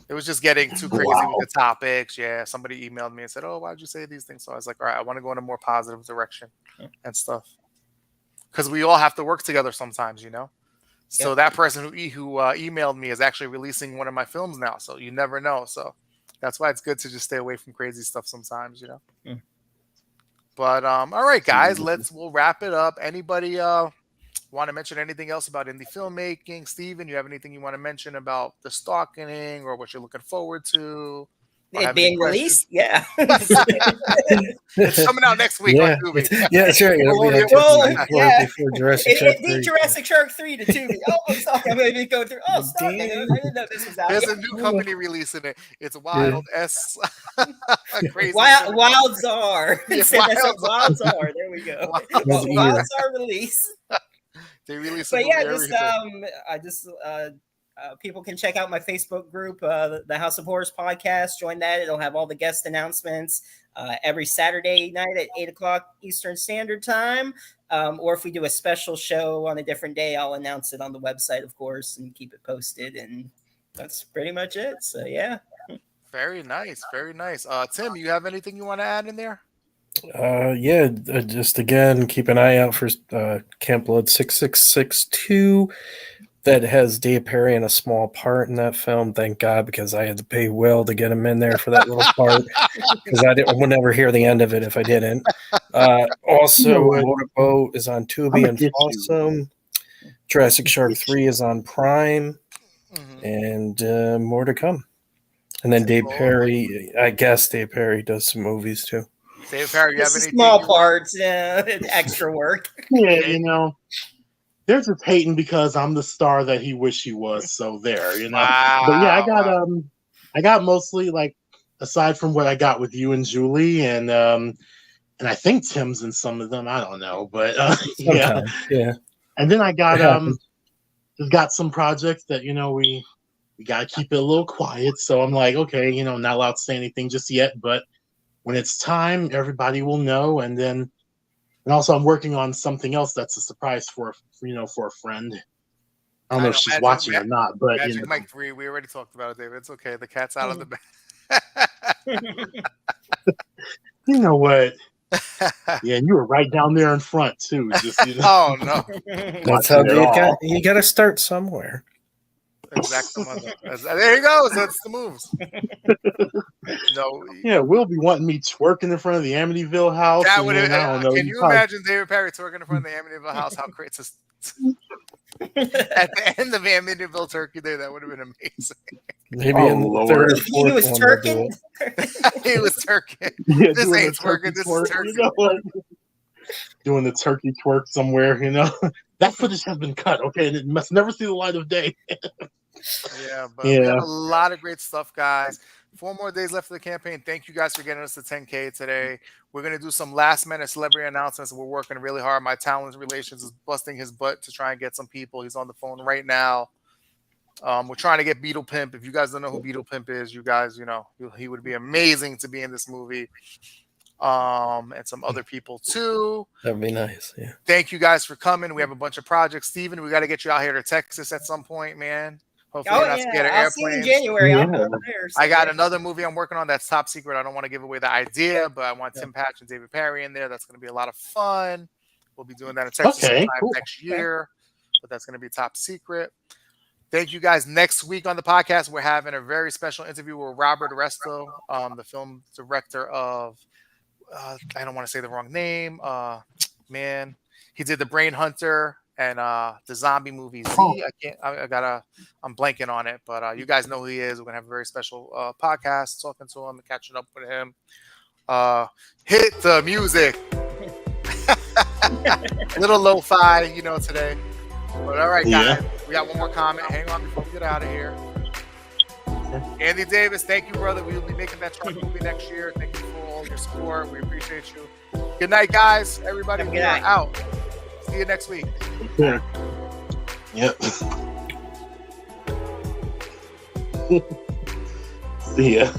It was just getting too crazy with the topics. Yeah, somebody emailed me and said, oh, why'd you say these things? So I was like, all right, I want to go in a more positive direction and stuff. Because we all have to work together sometimes, So that person who emailed me is actually releasing one of my films now. So you never know. So that's why it's good to just stay away from crazy stuff sometimes, But all right, guys, we'll wrap it up. Anybody want to mention anything else about indie filmmaking? Steven, you have anything you want to mention about the stalking or what you're looking forward to? It being released? Yeah. It's coming out next week on Tubi. Yeah, that's right. Before Jurassic Shark 3. Jurassic Shark 3 to Tubi. Oh, I'm sorry. I'm going to go through. Oh, stop. I didn't know this was out. There's a new company releasing it. It's Wild S. Crazy. Wild Czar. Wild Czar. There we go. Wild Czar release. They release. But people can check out my Facebook group, the House of Horrors podcast. Join that. It'll have all the guest announcements every Saturday night at 8:00 Eastern Standard Time. Or if we do a special show on a different day, I'll announce it on the website, of course, and keep it posted. And that's pretty much it. So, yeah. Very nice. Very nice. Tim, you have anything you want to add in there? Just again, keep an eye out for Camp Blood 6662. That has Dave Perry in a small part in that film. Thank God, because I had to pay Will to get him in there for that little part, because I would never hear the end of it if I didn't. Also, Motorboat is on Tubi and Awesome. Jurassic Shark 3 is on Prime, and more to come. And then Dave Perry, I guess Dave Perry does some movies too. Dave Perry, you have any small parts, extra work? Yeah, they're just hating because I'm the star that he wished he was. So there, Wow. But yeah, I got mostly, like, aside from what I got with you and Julie, and I think Tim's in some of them. I don't know, but yeah. And then I got just got some projects that we got to keep it a little quiet. So I'm like, okay, not allowed to say anything just yet, but when it's time, everybody will know. And also I'm working on something else that's a surprise for a friend. I don't know if she's watching or not, but Magic Mike 3, we already talked about it, David. It's okay. The cat's out of the bag. You know what? Yeah, and you were right down there in front too. Just, Oh no. That's how you got to start somewhere. Exactly. There you go. So that's the moves. No. Yeah, Will be wanting me twerking in front of the Amityville house. That would have. Can you imagine David Perry twerking in front of the Amityville house? How crazy! At the end of Amityville Turkey Day, that would have been amazing. Maybe in the third or fourth he was twerking. He was twerking. Yeah, this ain't twerking. This is turkey. Doing the turkey twerk somewhere. That footage has been cut. Okay, and it must never see the light of day. Yeah, but we got a lot of great stuff, guys. 4 more days left of the campaign. Thank you guys for getting us to 10K today. We're going to do some last minute celebrity announcements. We're working really hard. My talent relations is busting his butt to try and get some people. He's on the phone right now. We're trying to get Beetle Pimp. If you guys don't know who Beetle Pimp is, you guys, he would be amazing to be in this movie. And some other people too. That'd be nice. Yeah. Thank you guys for coming. We have a bunch of projects. Steven, we got to get you out here to Texas at some point, man. Hopefully I'll see you in January. Yeah. I'll go over there. So I got another movie I'm working on that's top secret. I don't want to give away the idea, but I want Tim Patch and David Perry in there. That's going to be a lot of fun. We'll be doing that in Texas sometime next year, but that's going to be top secret. Thank you guys. Next week on the podcast, we're having a very special interview with Robert Resto, the film director of, I don't want to say the wrong name. Man, he did The Brain Hunter and the zombie movie Z. I'm blanking on it, but you guys know who he is. We're gonna have a very special podcast talking to him and catching up with him. Hit the music. Little lo-fi, today. But all right, guys, we got one more comment. Hang on before we get out of here. Andy Davis, thank you, brother. We will be making that truck movie next year. Thank you for all your support. We appreciate you. Good night, guys. Everybody, we are out. See you next week. Yeah. Yep. See ya.